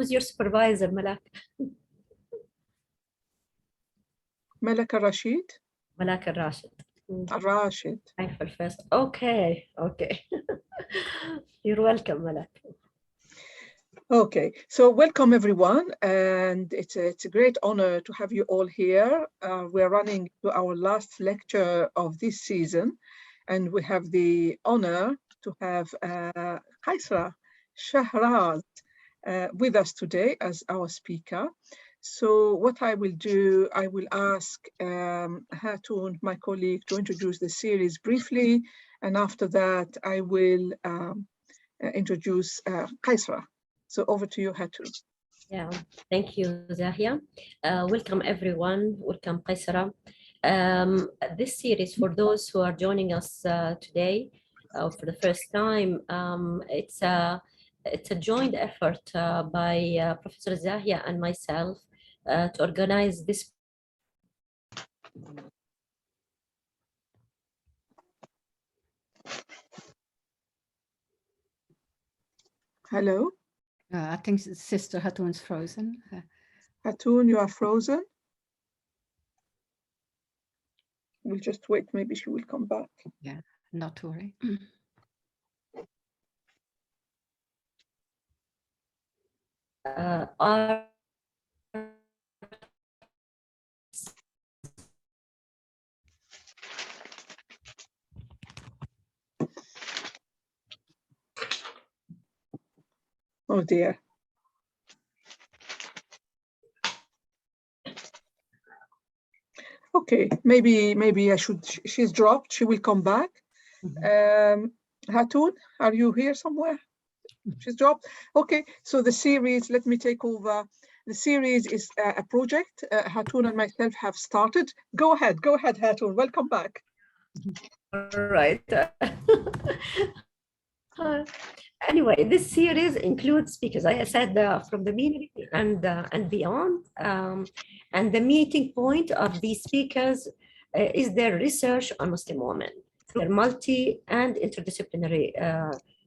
Who's your supervisor, Malak? Malak Rashid. Malak Rashid. Rashid. First. Okay. You're welcome, Malak. Okay, so welcome everyone, and it's a great honor to have you all here. We're running to our last lecture of this season, and we have the honor to have Qaisra Shahraz with us today as our speaker. So what I will do, I will ask Hatun, my colleague, to introduce the series briefly, and after that I will introduce Qaisra. So over to you, Hatun. Yeah, thank you, Zahia. Welcome everyone. Welcome, Qaisra. This series, for those who are joining us today for the first time, it's a joint effort by Professor Zahia and myself to organize this. Hello. I think Sister Hatun's frozen. Hatun, you are frozen. We'll just wait. Maybe she will come back. Yeah, not to worry. Oh dear. Okay, maybe I should. She's dropped. She will come back. Hatun, are you here somewhere? She's dropped. Okay, so the series, let me take over. The series is a project Hatun and myself have started. Go ahead, Hatun. Welcome back. All right. Anyway, this series includes speakers, I said, from the community and beyond. And the meeting point of these speakers is their research on Muslim women, their multi and interdisciplinary,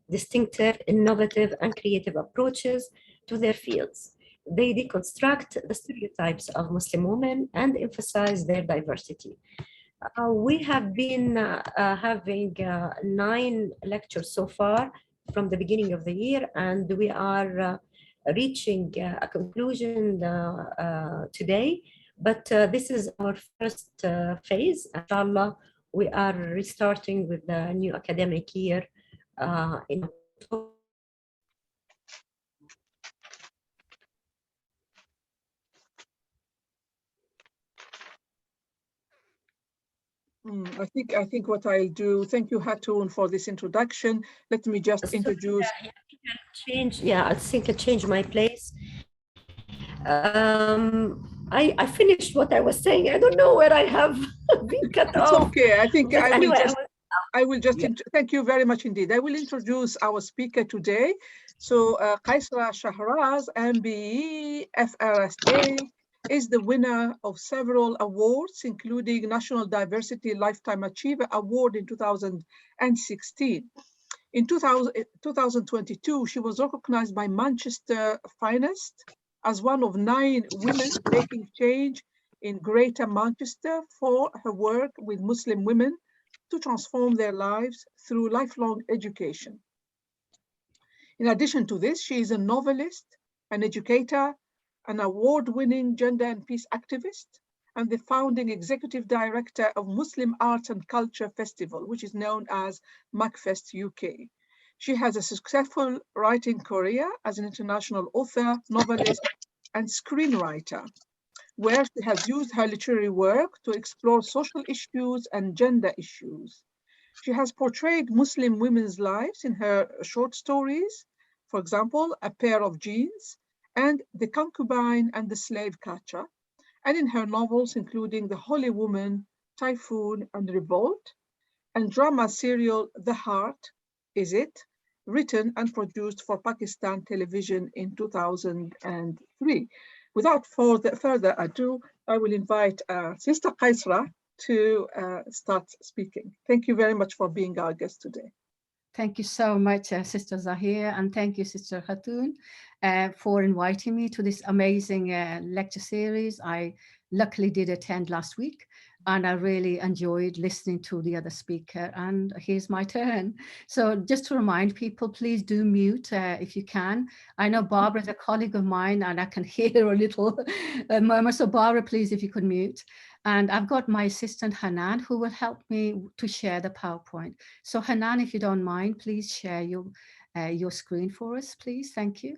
distinctive, innovative, and creative approaches to their fields. They deconstruct the stereotypes of Muslim women and emphasize their diversity. We have been having 9 lectures so far from the beginning of the year, and we are reaching a conclusion today. But this is our first phase. Inshallah, we are restarting with the new academic year in October. I think what I'll do, thank you, Hatun, for this introduction. Let me just introduce. I think I changed my place. I finished what I was saying. I don't know where I have been cut off. It's okay. I think I will anyway, just, thank you very much indeed. I will introduce our speaker today. So Qaisra Shahraz MBE FRSA is the winner of several awards, including National Diversity Lifetime Achiever Award in 2016. In 2022, she was recognized by Manchester Finest as one of 9 women making change in Greater Manchester for her work with Muslim women to transform their lives through lifelong education. In addition to this, she is a novelist, an educator, an award-winning gender and peace activist, and the founding executive director of Muslim Arts and Culture Festival, which is known as MACFESTUK. She has a successful writing career as an international author, novelist, and screenwriter, where she has used her literary work to explore social issues and gender issues. She has portrayed Muslim women's lives in her short stories, for example, A Pair of Jeans, and The Concubine and the Slave Catcher, and in her novels, including The Holy Woman, Typhoon, and Revolt, and drama serial The Heart, Is It?, written and produced for Pakistan television in 2003. Without further ado, I will invite Sister Qaisra to start speaking. Thank you very much for being our guest today. Thank you so much, Sister Zahir, and thank you, Sister Khatoon, for inviting me to this amazing lecture series. I luckily did attend last week, and I really enjoyed listening to the other speaker, and here's my turn. So just to remind people, please do mute if you can. I know Barbara is a colleague of mine, and I can hear a little murmur, so Barbara, please, if you could mute. And I've got my assistant Hanan, who will help me to share the PowerPoint. So Hanan, if you don't mind, please share your screen for us, please. Thank you.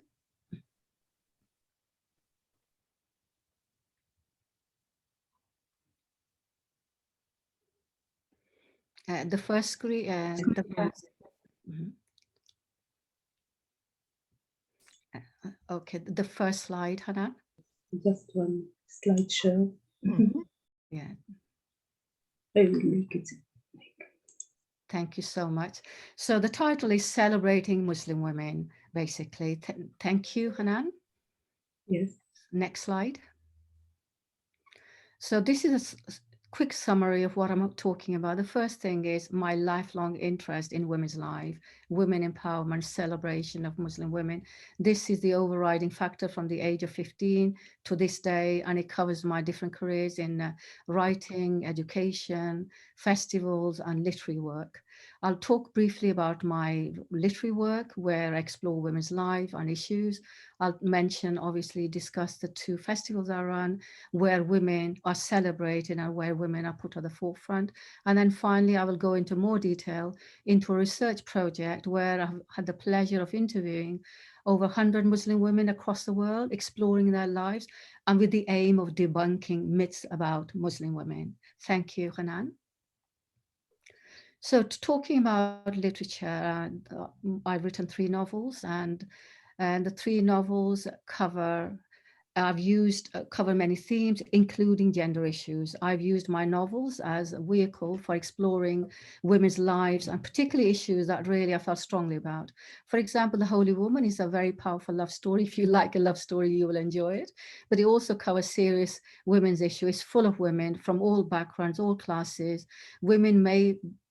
The first screen, the first. Mhm. Okay, the first slide, Hanan. Just one slideshow. Yeah. I will make it. Thank you so much. So the title is Celebrating Muslim Women, basically. Thank you, Hanan. Yes. Next slide. So this is a quick summary of what I'm talking about. The first thing is my lifelong interest in women's life, women empowerment, celebration of Muslim women. This is the overriding factor from the age of 15 to this day, and it covers my different careers in writing, education, festivals, and literary work. I'll talk briefly about my literary work, where I explore women's life and issues. I'll mention, obviously, discuss the 2 festivals I run, where women are celebrated and where women are put at the forefront. And then finally, I will go into more detail into a research project where I've had the pleasure of interviewing over 100 Muslim women across the world, exploring their lives, and with the aim of debunking myths about Muslim women. Thank you, Hanan. So talking about literature, I've written 3 novels, and the 3 novels cover many themes, including gender issues. I've used my novels as a vehicle for exploring women's lives, and particularly issues that really I felt strongly about. For example, The Holy Woman is a very powerful love story. If you like a love story, you will enjoy it. But it also covers serious women's issues. It's full of women from all backgrounds, all classes. Women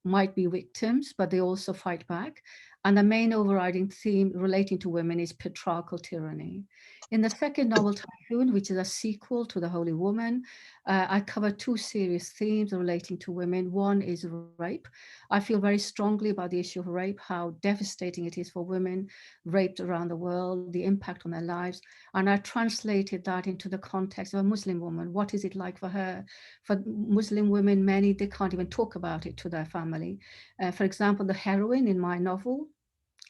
might be victims, but they also fight back. And the main overriding theme relating to women is patriarchal tyranny. In the second novel, Typhoon, which is a sequel to The Holy Woman, I cover 2 serious themes relating to women. One is rape. I feel very strongly about the issue of rape, how devastating it is for women raped around the world, the impact on their lives. And I translated that into the context of a Muslim woman. What is it like for her? For Muslim women, many, they can't even talk about it to their family. For example, the heroine in my novel,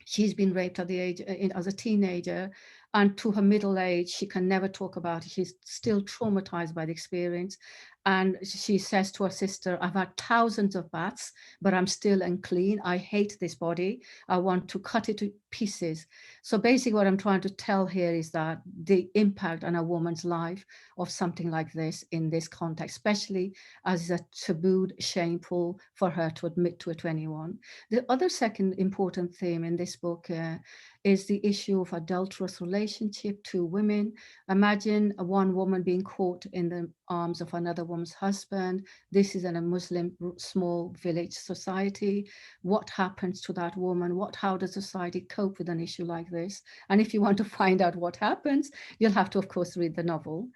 she's been raped at the age as a teenager, and to her middle age, she can never talk about it. She's still traumatized by the experience. And she says to her sister, I've had thousands of baths, but I'm still unclean. I hate this body. I want to cut it to pieces. So basically what I'm trying to tell here is that the impact on a woman's life of something like this in this context, especially as a tabooed, shameful for her to admit to a 21. The other second important theme in this book is the issue of adulterous relationship to women. Imagine one woman being caught in the arms of another woman's husband. This is in a Muslim small village society. What happens to that woman? How does society cope with an issue like this? And if you want to find out what happens, you'll have to, of course, read the novel.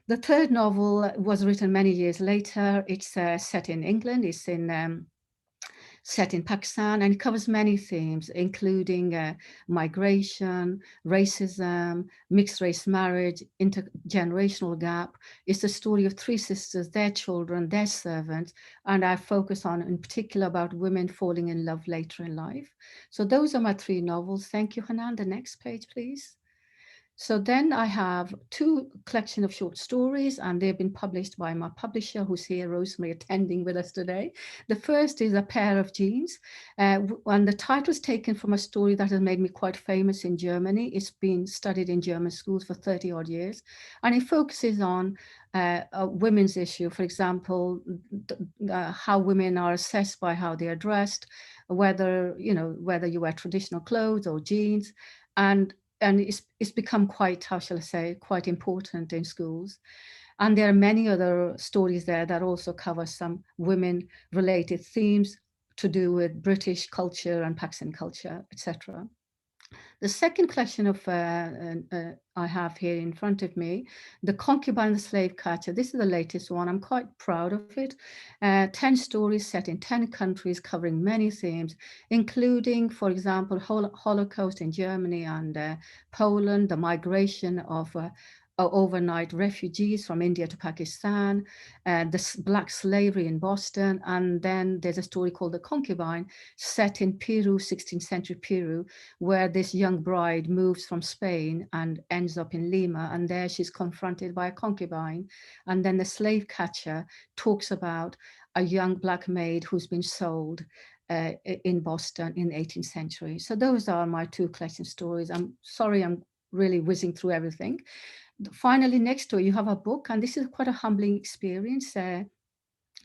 The third novel was written many years later. It's set in England. It's set in Pakistan, and it covers many themes, including migration, racism, mixed race marriage, intergenerational gap. It's the story of 3 sisters, their children, their servants, and I focus on in particular about women falling in love later in life. So those are my 3 novels. Thank you, Hanan. The next page, please. So then I have 2 collection of short stories, and they've been published by my publisher, who's here, Rosemary, attending with us today. The first is A Pair of Jeans, and the title is taken from a story that has made me quite famous in Germany. It's been studied in German schools for 30 odd years, and it focuses on a women's issue. For example, how women are assessed by how they are dressed, whether you wear traditional clothes or jeans, and it's become quite, how shall I say, quite important in schools. And there are many other stories there that also cover some women-related themes to do with British culture and Pakistani culture, etc. The second collection of I have here in front of me, The Concubine, the Slave Catcher. This is the latest one. I'm quite proud of it. 10 stories set in 10 countries covering many themes, including, for example, Holocaust in Germany and Poland, the migration of overnight refugees from India to Pakistan, the black slavery in Boston, and then there's a story called The Concubine, set in Peru, 16th century Peru, where this young bride moves from Spain and ends up in Lima, and there she's confronted by a concubine. And then The Slave Catcher talks about a young black maid who's been sold in Boston in the 18th century. So those are my two collection stories. I'm sorry, I'm really whizzing through everything. Finally, next to it, you have a book, and this is quite a humbling experience. There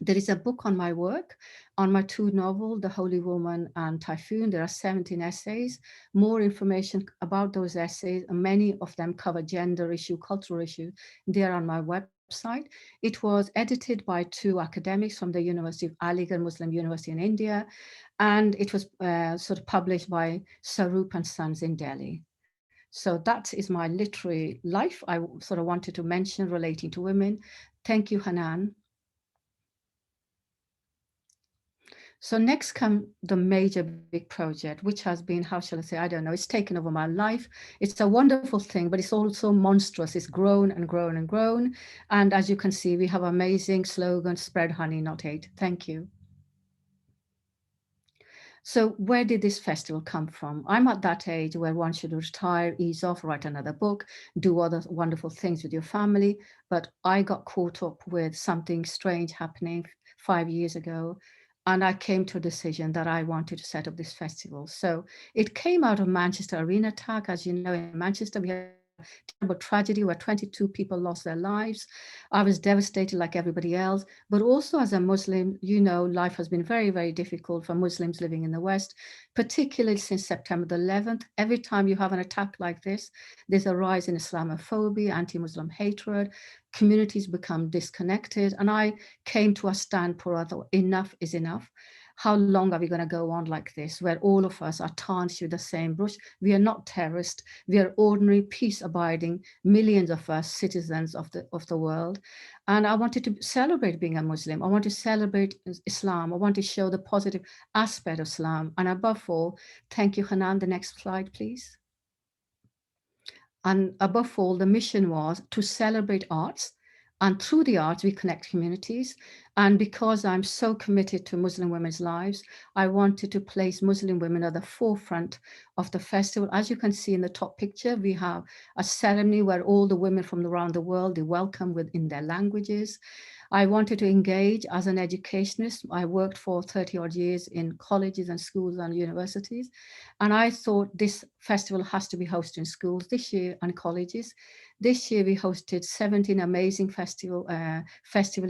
is a book on my work, on my two novels, The Holy Woman and Typhoon. There are 17 essays. More information about those essays, and many of them cover gender issue, cultural issue. They are on my website. It was edited by two academics from the University of Aligarh Muslim University in India, and it was sort of published by Sarup and Sons in Delhi. So that is my literary life I sort of wanted to mention relating to women. Thank you, Hanan. So next come the major big project, which has been, how shall I say, I don't know, it's taken over my life. It's a wonderful thing, but it's also monstrous. It's grown and grown and grown. And as you can see, we have amazing slogan, spread honey, not hate. Thank you. So where did this festival come from? I'm at that age where one should retire, ease off, write another book, do other wonderful things with your family. But I got caught up with something strange happening 5 years ago. And I came to a decision that I wanted to set up this festival. So it came out of Manchester arena attack. As you know, in Manchester, we had a terrible tragedy where 22 people lost their lives. I was devastated like everybody else, but also as a Muslim, you know, life has been very, very difficult for Muslims living in the West, particularly since September the 11th. Every time you have an attack like this, there's a rise in Islamophobia, anti-Muslim hatred, communities become disconnected. And I came to a standpoint that enough is enough. How long are we going to go on like this, where all of us are tarnished with the same brush? We are not terrorists. We are ordinary, peace-abiding, millions of us citizens of the world. And I wanted to celebrate being a Muslim. I want to celebrate Islam. I want to show the positive aspect of Islam. And above all, thank you, Hanan. The next slide, please. And above all, the mission was to celebrate arts. And through the arts, we connect communities. And because I'm so committed to Muslim women's lives, I wanted to place Muslim women at the forefront of the festival. As you can see in the top picture, we have a ceremony where all the women from around the world, they welcome within their languages. I wanted to engage as an educationist. I worked for 30 odd years in colleges and schools and universities. And I thought this festival has to be hosted in schools this year and colleges. This year we hosted 17 amazing festival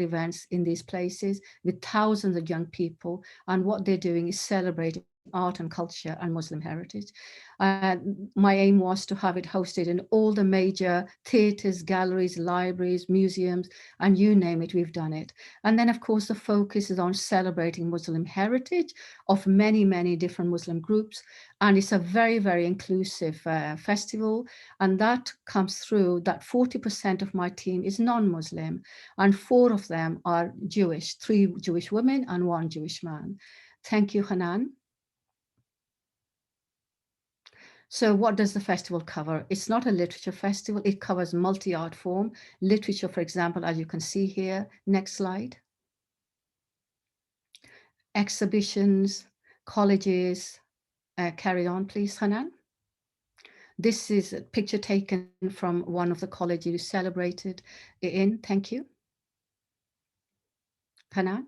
events in these places with thousands of young people. And what they're doing is celebrating art and culture and Muslim heritage. My aim was to have it hosted in all the major theatres, galleries, libraries, museums, and you name it, we've done it. And then of course the focus is on celebrating Muslim heritage of many, many different Muslim groups. And it's a very, very inclusive festival. And that comes through that 40% of my team is non-Muslim, and 4 of them are Jewish, 3 Jewish women and 1 Jewish man. Thank you, Hanan. So what does the festival cover? It's not a literature festival. It covers multi-art form. Literature, for example, as you can see here. Next slide. Exhibitions, colleges. Carry on, please, Hanan. This is a picture taken from one of the colleges you celebrated in. Thank you. Hanan.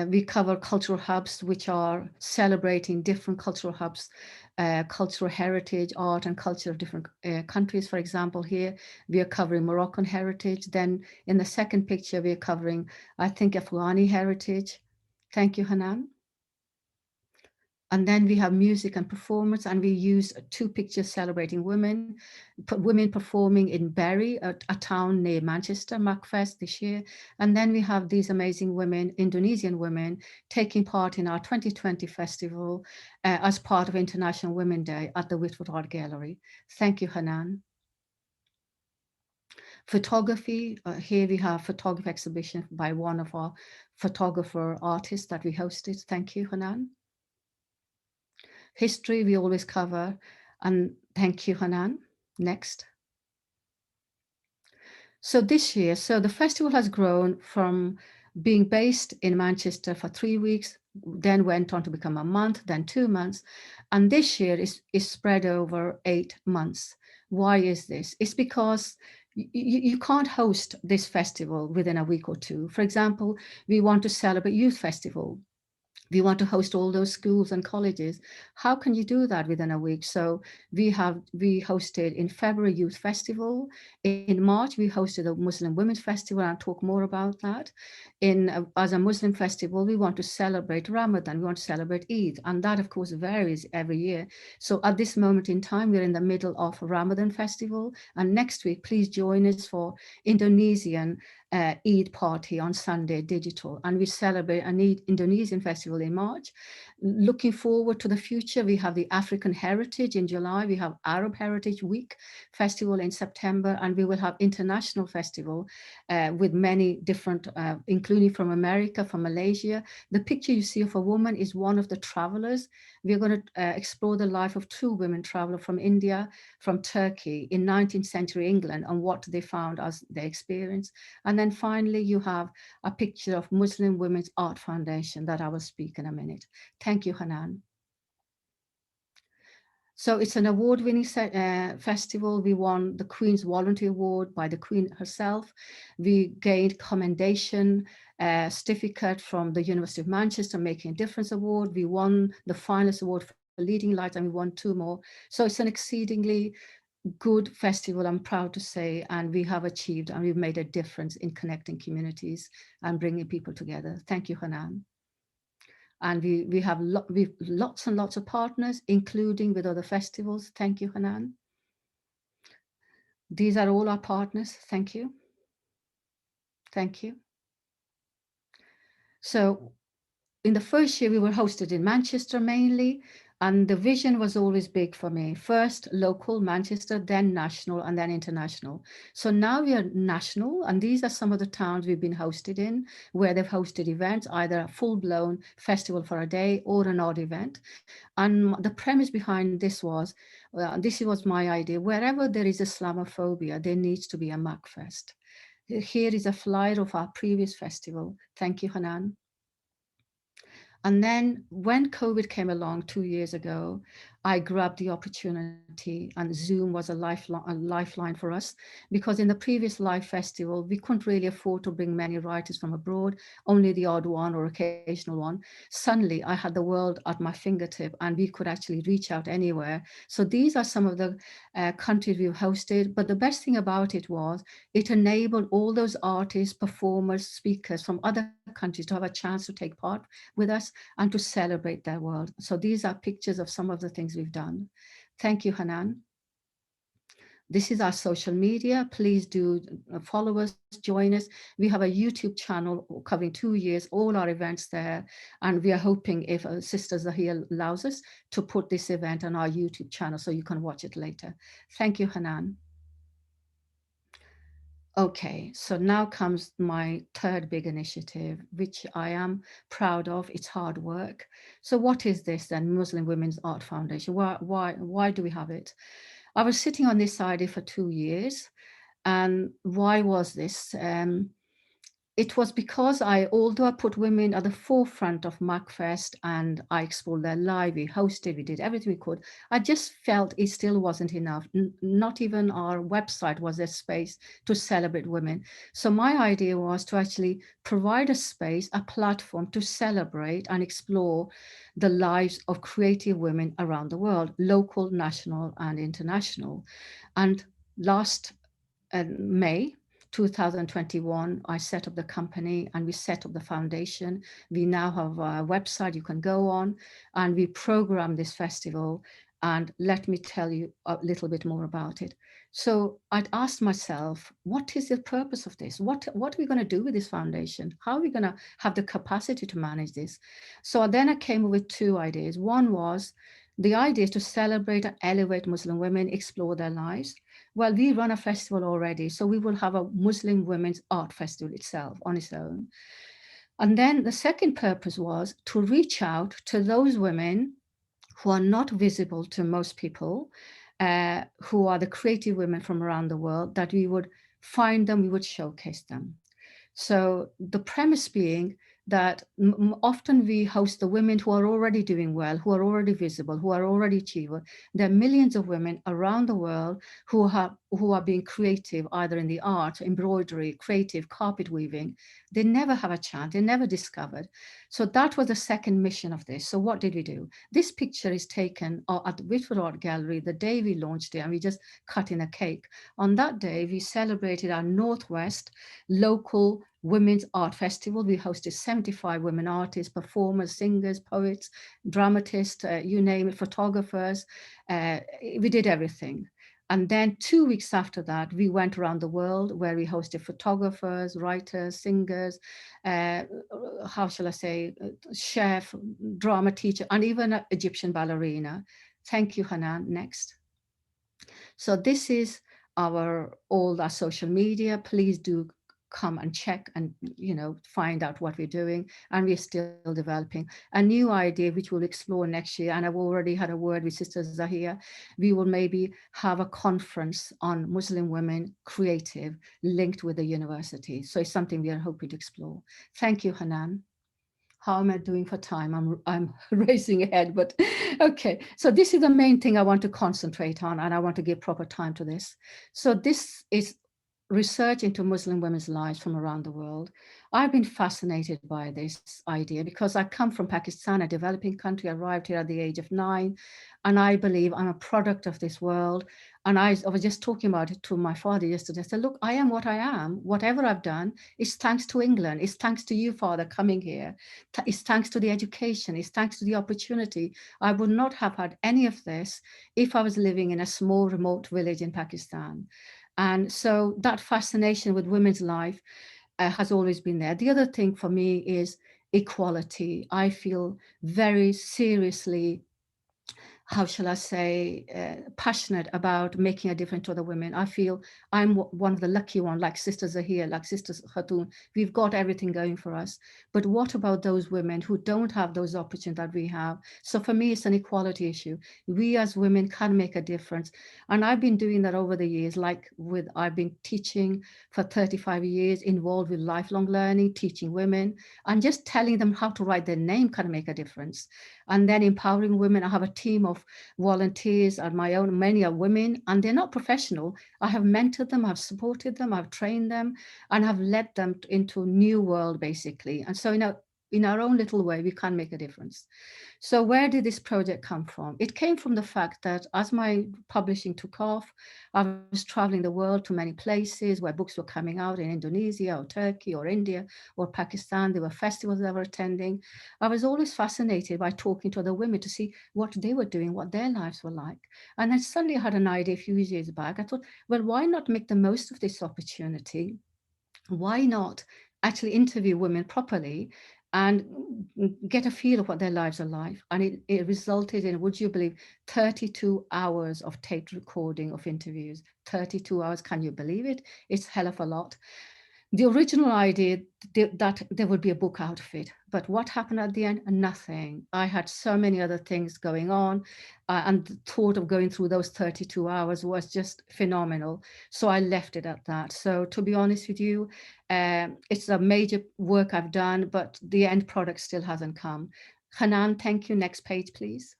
We cover cultural hubs, which are celebrating different cultural hubs, cultural heritage, art and culture of different countries. For example, here we are covering Moroccan heritage. Then in the second picture, we are covering, I think, Afghani heritage. Thank you, Hanan. And then we have music and performance, and we use 2 pictures celebrating women, women performing in Bury, a town near Manchester, MACFEST this year. And then we have these amazing women, Indonesian women, taking part in our 2020 festival as part of International Women's Day at the Whitford Art Gallery. Thank you, Hanan. Photography, here we have photography exhibition by one of our photographer artists that we hosted. Thank you, Hanan. History, we always cover, and thank you, Hanan. Next. So this year, so the festival has grown from being based in Manchester for 3 weeks, then went on to become a month, then 2 months. And this year is spread over 8 months. Why is this? It's because you can't host this festival within a week or two. For example, we want to celebrate youth festival. We want to host all those schools and colleges. How can you do that within a week? So we hosted in February Youth Festival. In March, we hosted a Muslim Women's Festival, and I'll talk more about that. As a Muslim festival, we want to celebrate Ramadan, we want to celebrate Eid, and that of course varies every year. So at this moment in time, we're in the middle of Ramadan festival, and next week, please join us for Indonesian Eid party on Sunday, digital, and we celebrate an Indonesian festival in March. Looking forward to the future, we have the African Heritage in July, we have Arab Heritage Week Festival in September, and we will have international festival with many different, including from America, from Malaysia. The picture you see of a woman is one of the travelers. We're going to explore the life of 2 women travelers from India, from Turkey in 19th century England, and what they found as their experience. And then finally, you have a picture of Muslim Women's Art Foundation that I will speak in a minute. Thank you, Hanan. So it's an award-winning festival. We won the Queen's Volunteer Award by the Queen herself. We gained commendation certificate from the University of Manchester, Making a Difference Award. We won the finalist award for Leading Lights, and we won 2 more. So it's an exceedingly good festival, I'm proud to say, and we have achieved and we've made a difference in connecting communities and bringing people together. Thank you, Hanan. And we have lots and lots of partners, including with other festivals. Thank you, Hanan. These are all our partners. Thank you. Thank you. So in the first year, we were hosted in Manchester mainly, and the vision was always big for me. First local, Manchester, then national, and then international. So now we are national, and these are some of the towns we've been hosted in, where they've hosted events, either a full-blown festival for a day or an odd event. And the premise behind this was my idea, wherever there is Islamophobia, there needs to be a MACFEST. Here is a flyer of our previous festival. Thank you, Hanan. And then when COVID came along 2 years ago, I grabbed the opportunity, and Zoom was a lifeline for us, because in the previous live festival, we couldn't really afford to bring many writers from abroad, only the odd one or occasional one. Suddenly I had the world at my fingertip and we could actually reach out anywhere. So these are some of the countries we've hosted, but the best thing about it was it enabled all those artists, performers, speakers from other countries to have a chance to take part with us and to celebrate their world. So these are pictures of some of the things we've done. Thank you, Hanan. This is our social media. Please do follow us, join us. We have a YouTube channel covering 2 years, all our events there. And we are hoping, if Sister Zahia allows us, to put this event on our YouTube channel so you can watch it later. Thank you, Hanan. Okay, so now comes my 3rd big initiative, which I am proud of. It's hard work. So what is this then, Muslim Women's Art Foundation? Why do we have it? I was sitting on this idea for 2 years. And why was this? It was because although I put women at the forefront of MACFEST and I explored their life, we hosted, we did everything we could, I just felt it still wasn't enough. Not even our website was a space to celebrate women. So my idea was to actually provide a space, a platform to celebrate and explore the lives of creative women around the world, local, national, and international. And last May 2021, I set up the company and we set up the foundation. We now have a website you can go on, and we program this festival. And let me tell you a little bit more about it. So I'd asked myself, what is the purpose of this? What are we going to do with this foundation? How are we going to have the capacity to manage this? So then I came up with two ideas. One was the idea to celebrate and elevate Muslim women, explore their lives. Well, we run a festival already, so we will have a Muslim Women's Art Festival itself on its own. And then the second purpose was to reach out to those women who are not visible to most people, who are the creative women from around the world, that we would find them, we would showcase them. So the premise being that often we host the women who are already doing well, who are already visible, who are already achievable. There are millions of women around the world who are being creative, either in the art, embroidery, creative, carpet weaving. They never have a chance, they never discovered. So that was the second mission of this. So what did we do? This picture is taken at the Whitford Art Gallery the day we launched it, and we just cut in a cake. On that day, we celebrated our Northwest local Women's Art Festival. We hosted 75 women artists, performers, singers, poets, dramatists, you name it, photographers. We did everything. And then 2 weeks after that, we went around the world where we hosted photographers, writers, singers, how shall I say, chef, drama teacher, and even an Egyptian ballerina. Thank you, Hanan. Next. So this is all our social media. Please do come and check and find out what we're doing, and we're still developing a new idea which we'll explore next year. And I've already had a word with Sister Zahia. We will maybe have a conference on Muslim women creative linked with the university. So it's something we are hoping to explore. Thank you, Hanan. How am I doing for time? I'm racing ahead, but okay. So this is the main thing I want to concentrate on, and I want to give proper time to this. So this is research into Muslim women's lives from around the world. I've been fascinated by this idea because I come from Pakistan, a developing country. I arrived here at the age of 9, and I believe I'm a product of this world. And I was just talking about it to my father yesterday. I said, look, I am what I am. Whatever I've done is thanks to England. It's thanks to you, Father, coming here. It's thanks to the education. It's thanks to the opportunity. I would not have had any of this if I was living in a small, remote village in Pakistan. And so that fascination with women's life has always been there. The other thing for me is equality. I feel very seriously, how shall I say, passionate about making a difference to other women. I feel I'm one of the lucky ones, like Sisters are here, like Sisters Khatoon. We've got everything going for us. But what about those women who don't have those opportunities that we have? So for me, it's an equality issue. We as women can make a difference. And I've been doing that over the years, I've been teaching for 35 years, involved with lifelong learning, teaching women, and just telling them how to write their name can make a difference. And then empowering women. I have a team of volunteers on my own. Many are women, and they're not professional. I have mentored them, I've supported them, I've trained them, and have led them into a new world, basically. And so in our own little way, we can make a difference. So where did this project come from? It came from the fact that as my publishing took off, I was traveling the world to many places where books were coming out in Indonesia or Turkey or India or Pakistan. There were festivals that I was attending. I was always fascinated by talking to other women to see what they were doing, what their lives were like. And then suddenly I had an idea a few years back. I thought, well, why not make the most of this opportunity? Why not actually interview women properly and get a feel of what their lives are like? And it resulted in, would you believe, 32 hours of taped recording of interviews. 32 hours, can you believe it? It's a hell of a lot. The original idea that there would be a book out of it, but what happened at the end? Nothing. I had so many other things going on, and the thought of going through those 32 hours was just phenomenal. So I left it at that. So to be honest with you, it's a major work I've done, but the end product still hasn't come. Hanan, thank you. Next page, please.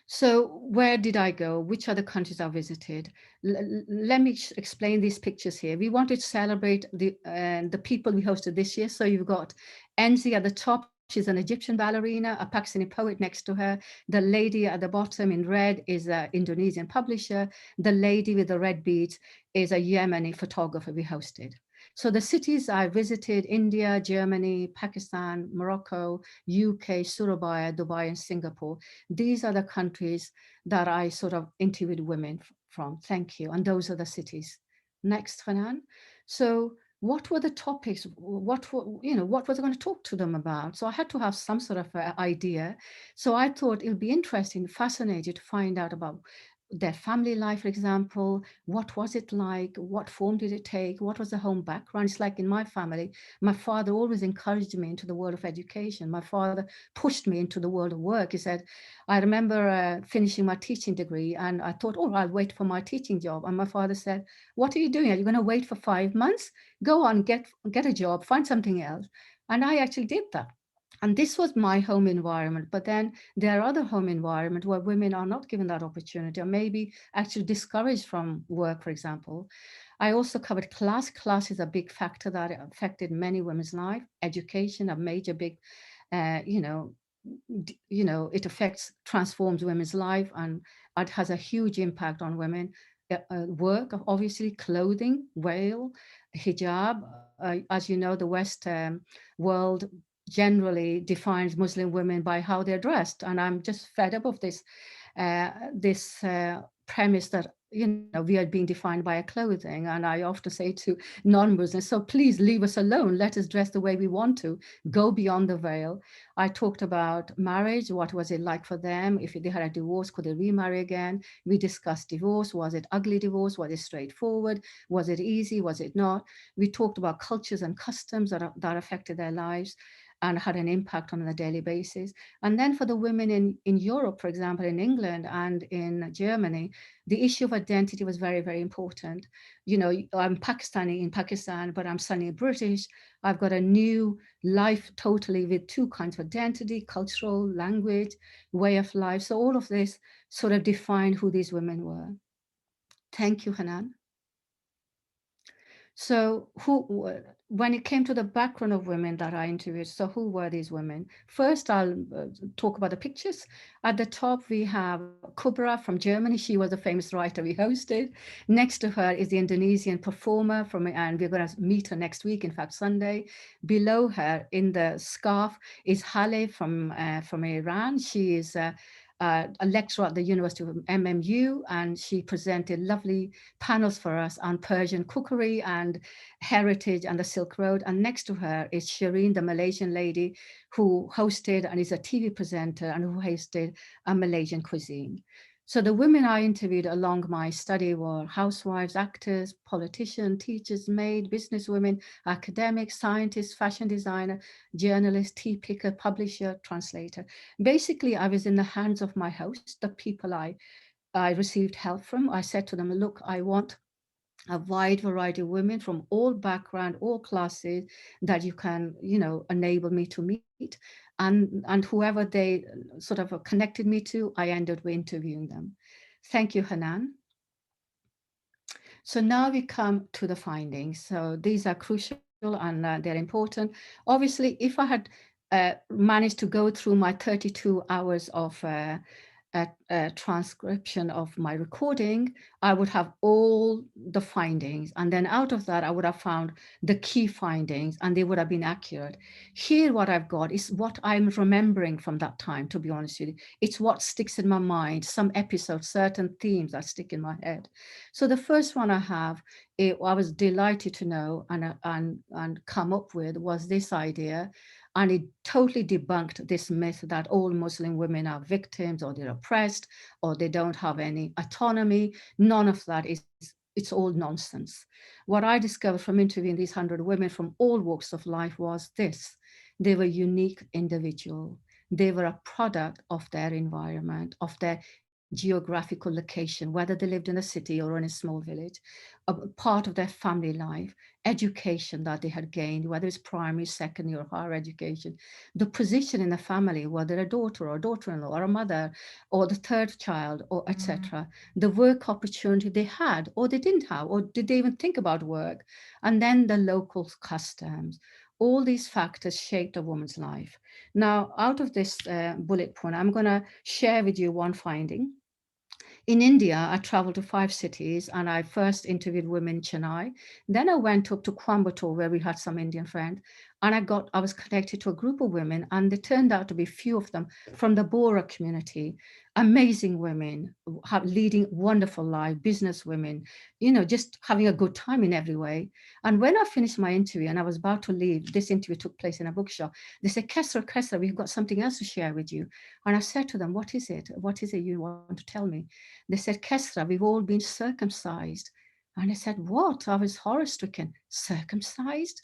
So where did I go? Which other countries I visited? Let me explain these pictures here. We wanted to celebrate the people we hosted this year. So you've got Enzi at the top. she's an Egyptian ballerina, a Pakistani poet next to her. The lady at the bottom in red is an Indonesian publisher. The lady with the red beads is a Yemeni photographer we hosted. So the cities I visited, India, Germany, Pakistan, Morocco, UK, Surabaya, Dubai, and Singapore. These are the countries that I sort of interviewed women from. Thank you. And those are the cities. Next, Hanan. So what were the topics? What was I going to talk to them about? So I had to have some sort of idea. So I thought it would be interesting, fascinating to find out about their family life, for example. What was it like? What form did it take? What was the home background? It's like in my family, my father always encouraged me into the world of education. My father pushed me into the world of work. He said, I remember finishing my teaching degree and I thought, oh, I'll wait for my teaching job. And my father said, what are you doing? Are you going to wait for 5 months? Go on, get a job, find something else. And I actually did that. And this was my home environment. But then there are other home environments where women are not given that opportunity or maybe actually discouraged from work, for example. I also covered class. Class is a big factor that affected many women's life. Education, a major big, it affects, transforms women's life, and it has a huge impact on women. Work, obviously, clothing, veil, hijab. As you know, the West world generally defines Muslim women by how they're dressed. And I'm just fed up of this, premise that, we are being defined by our clothing. And I often say to non-Muslims, so please leave us alone. Let us dress the way we want to, go beyond the veil. I talked about marriage. What was it like for them? If they had a divorce, could they remarry again? We discussed divorce. Was it ugly divorce? Was it straightforward? Was it easy? Was it not? We talked about cultures and customs that affected their lives and had an impact on a daily basis. And then for the women in Europe, for example, in England and in Germany, the issue of identity was very, very important. I'm Pakistani in Pakistan, but I'm suddenly British. I've got a new life totally with two kinds of identity, cultural, language, way of life. So all of this sort of defined who these women were. Thank you, Hanan. So when it came to the background of women that I interviewed, so who were these women? First, I'll talk about the pictures. At the top, we have Kubra from Germany. She was a famous writer we hosted. Next to her is the Indonesian performer and we're going to meet her next week, in fact, Sunday. Below her in the scarf is Hale from Iran. She is a lecturer at the University of MMU, and she presented lovely panels for us on Persian cookery and heritage and the Silk Road. And next to her is Shireen, the Malaysian lady who hosted and is a TV presenter and who hosted a Malaysian cuisine. So the women I interviewed along my study were housewives, actors, politicians, teachers, maids, businesswomen, academics, scientists, fashion designer, journalist, tea picker, publisher, translator. Basically, I was in the hands of my host, the people I received help from. I said to them, look, I want a wide variety of women from all backgrounds, all classes that you can, enable me to meet. And whoever they sort of connected me to, I ended up interviewing them. Thank you, Hanan. So now we come to the findings. So these are crucial and they're important. Obviously, if I had managed to go through my 32 hours of a transcription of my recording, I would have all the findings. And then out of that, I would have found the key findings and they would have been accurate. Here, what I've got is what I'm remembering from that time, to be honest with you. It's what sticks in my mind, some episodes, certain themes that stick in my head. So the first one I have, I was delighted to know and come up with was this idea. And it totally debunked this myth that all Muslim women are victims or they're oppressed or they don't have any autonomy. None of that it's all nonsense. What I discovered from interviewing these 100 women from all walks of life was this: they were unique individuals. They were a product of their environment, of their geographical location, whether they lived in a city or in a small village, a part of their family life, education that they had gained, whether it's primary, secondary, or higher education, the position in the family, whether a daughter or daughter-in-law or a mother or the third child, or etc., the work opportunity they had or they didn't have, or did they even think about work, and then the local customs. all these factors shaped a woman's life. Now, out of this bullet point, I'm going to share with you one finding. In India, I traveled to 5 cities and I first interviewed women in Chennai. Then I went up to Coimbatore where we had some Indian friends, and I was connected to a group of women, and they turned out to be few of them from the Bora community. Amazing women, leading wonderful life, business women, just having a good time in every way. And when I finished my interview and I was about to leave, this interview took place in a bookshop. They said, Qaisra, we've got something else to share with you. And I said to them, what is it? What is it you want to tell me? They said, Qaisra, we've all been circumcised. And I said, what? I was horror stricken. Circumcised?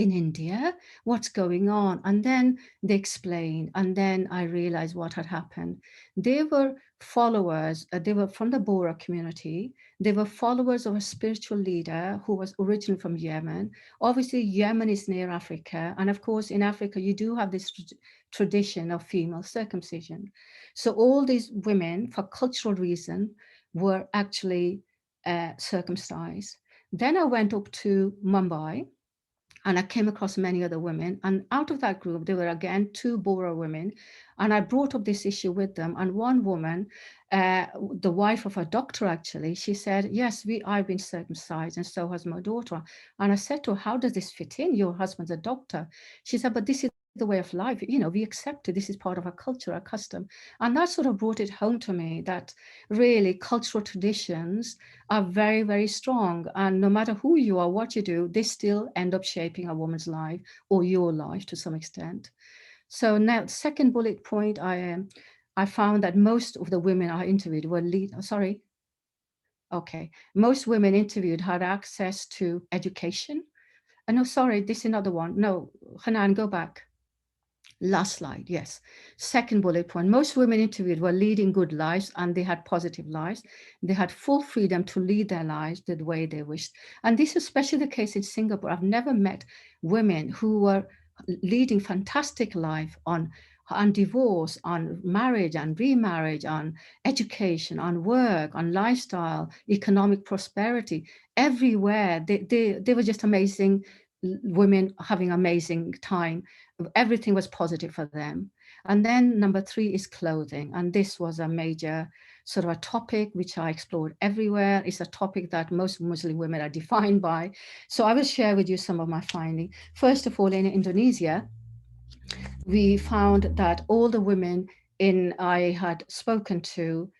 In India? What's going on? And then they explained, and then I realized what had happened. They were followers, they were from the Bora community. They were followers of a spiritual leader who was originally from Yemen. Obviously, Yemen is near Africa. And of course, in Africa, you do have this tradition of female circumcision. So all these women, for cultural reason, were actually circumcised. Then I went up to Mumbai, and I came across many other women. And out of that group, there were again 2 Bora women. And I brought up this issue with them. And one woman, the wife of a doctor, actually, she said, yes, I've been circumcised, and so has my daughter. And I said to her, how does this fit in? Your husband's a doctor. She said, but this is the way of life. We accept it. This is part of our culture, our custom. And that sort of brought it home to me that really cultural traditions are very, very strong. And no matter who you are, what you do, they still end up shaping a woman's life or your life to some extent. So now, second bullet point, I found that most of the women I interviewed were most women interviewed had access to education. No, sorry, this is another one. No, Hanan, go back. Last slide, yes. Second bullet point, most women interviewed were leading good lives and they had positive lives. They had full freedom to lead their lives the way they wished. And this is especially the case in Singapore. I've never met women who were leading fantastic life on divorce, on marriage and remarriage, on education, on work, on lifestyle, economic prosperity. Everywhere, they were just amazing women having amazing time. Everything was positive for them. And then number 3 is clothing. And this was a major sort of a topic which I explored everywhere. It's a topic that most Muslim women are defined by. So I will share with you some of my findings. First of all, in Indonesia, we found that all the women I had spoken to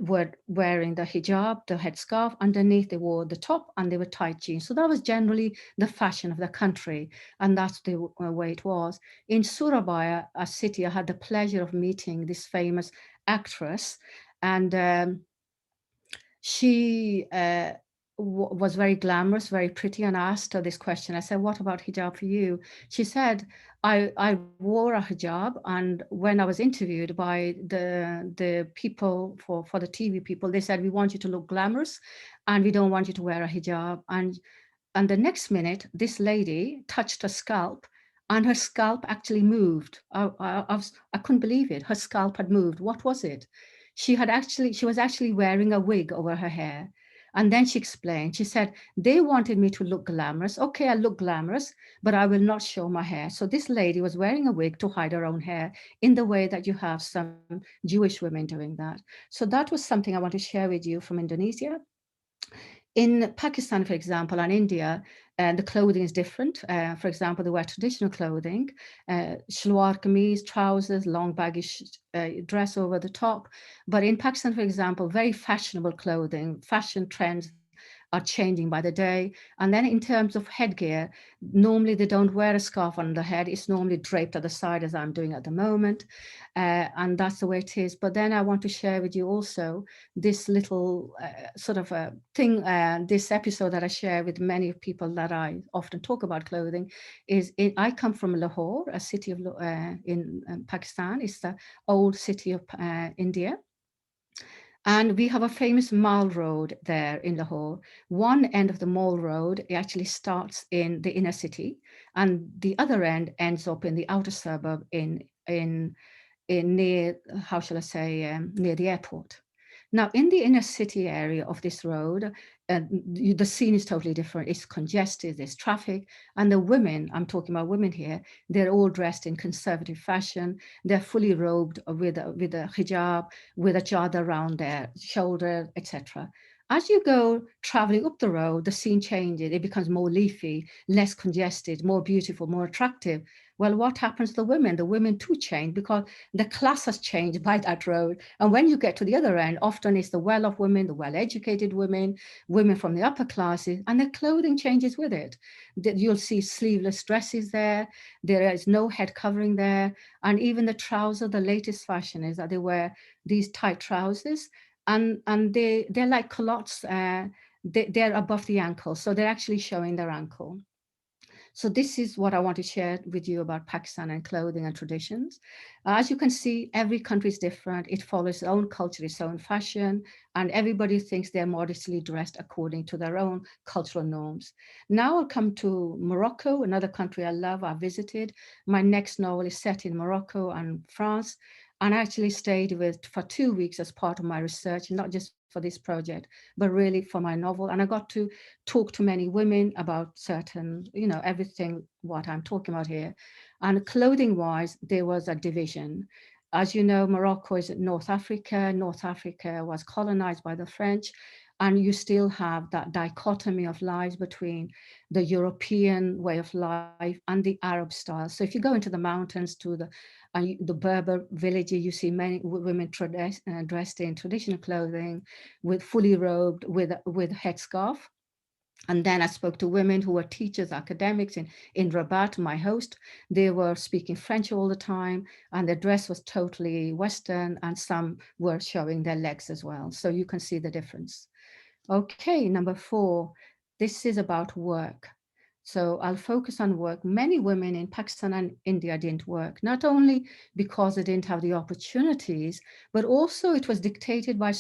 were wearing the hijab, the headscarf. Underneath, they wore the top and they were tight jeans. So that was generally the fashion of the country. And that's the way it was. In Surabaya, a city, I had the pleasure of meeting this famous actress. And she was very glamorous, very pretty. And I asked her this question. I said, what about hijab for you? She said, I wore a hijab, and when I was interviewed by the people for the TV people, they said, we want you to look glamorous and we don't want you to wear a hijab. And the next minute, this lady touched her scalp and her scalp actually moved. I couldn't believe it. Her scalp had moved. What was it? She was actually wearing a wig over her hair. And then she explained, she said, they wanted me to look glamorous. Okay, I look glamorous, but I will not show my hair. So this lady was wearing a wig to hide her own hair in the way that you have some Jewish women doing that. So that was something I want to share with you from Indonesia. In Pakistan, for example, and India, the clothing is different. For example, they wear traditional clothing, shalwar kameez, trousers, long baggy dress over the top. But in Pakistan, for example, very fashionable clothing, fashion trends are changing by the day. And then in terms of headgear, normally they don't wear a scarf on the head. It's normally draped at the side, as I'm doing at the moment. And that's the way it is. But then I want to share with you also this little sort of a thing, this episode that I share with many people that I often talk about clothing is, I come from Lahore, a city of in Pakistan. It's the old city of India. And we have a famous Mall Road there in Lahore. One end of the Mall Road actually starts in the inner city, and the other end ends up in the outer suburb in near, how shall I say, near the airport. Now, in the inner city area of this road, the scene is totally different. It's congested, there's traffic, and the women, I'm talking about women here, they're all dressed in conservative fashion. They're fully robed with a hijab, with a chadar around their shoulder, etc. As you go traveling up the road, the scene changes. It becomes more leafy, less congested, more beautiful, more attractive. Well, what happens to the women? The women too change because the class has changed by that road. And when you get to the other end, often it's the well-off women, the well-educated women, women from the upper classes, and their clothing changes with it. You'll see sleeveless dresses there. There is no head covering there. And even the trouser, the latest fashion is that they wear these tight trousers, and they're like culottes. They're above the ankle, so they're actually showing their ankle. So this is what I want to share with you about Pakistan and clothing and traditions. As you can see, every country is different. It follows its own culture, its own fashion, and everybody thinks they're modestly dressed according to their own cultural norms. Now I'll come to Morocco, another country I love, I visited. My next novel is set in Morocco and France, and I actually stayed for 2 weeks as part of my research, not just for this project, but really for my novel. And I got to talk to many women about certain, everything what I'm talking about here. And clothing wise, there was a division. As you know, Morocco is North Africa. North Africa was colonized by the French. And you still have that dichotomy of lives between the European way of life and the Arab style. So if you go into the mountains to the Berber villages, you see many women dressed in traditional clothing, with fully robed, with headscarf. And then I spoke to women who were teachers, academics in Rabat, my host. They were speaking French all the time, and their dress was totally Western, and some were showing their legs as well. So you can see the difference. Okay, number 4, this is about work. So I'll focus on work. Many women in Pakistan and India didn't work, not only because they didn't have the opportunities, but also it was dictated by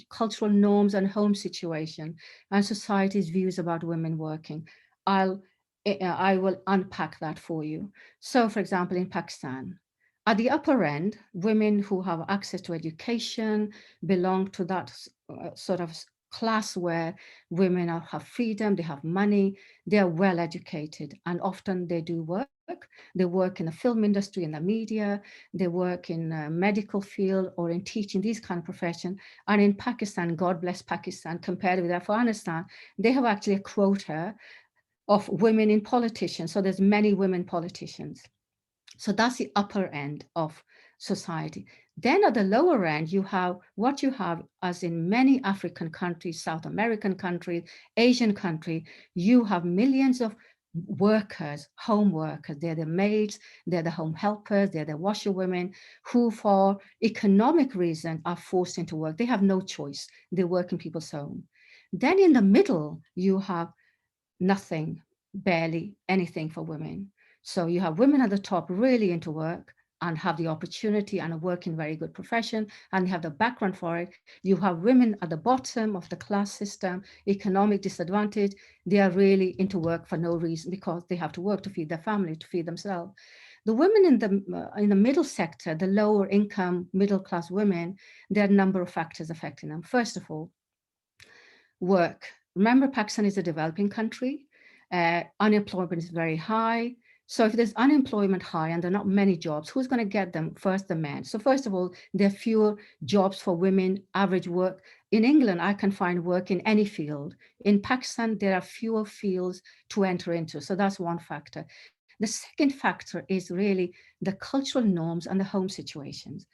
cultural norms and home situation and society's views about women working. I will unpack that for you. So for example, in Pakistan, at the upper end, women who have access to education belong to that sort of class where women have freedom, they have money, they are well educated, and often they do work. They work in the film industry, in the media, they work in a medical field or in teaching, these kind of professions. And in Pakistan, God bless Pakistan, compared with Afghanistan, they have actually a quota of women in politicians. So there's many women politicians. So that's the upper end of society. Then at the lower end, you have what you have as in many African countries, South American countries, Asian countries, you have millions of workers, home workers. They're the maids, they're the home helpers, they're the washerwomen who for economic reasons are forced into work. They have no choice. They work in people's home. Then in the middle, you have nothing, barely anything for women. So you have women at the top really into work and have the opportunity and work in very good profession and have the background for it. You have women at the bottom of the class system, economic disadvantage. They are really into work for no reason because they have to work to feed their family, to feed themselves. The women in the middle sector, the lower income, middle class women, there are a number of factors affecting them. First of all, work. Remember, Pakistan is a developing country. Unemployment is very high. So if there's unemployment high and there are not many jobs, who's going to get them? First, the men. So first of all, there are fewer jobs for women, average work. In England, I can find work in any field. In Pakistan, there are fewer fields to enter into. So that's one factor. The second factor is really the cultural norms and the home situations.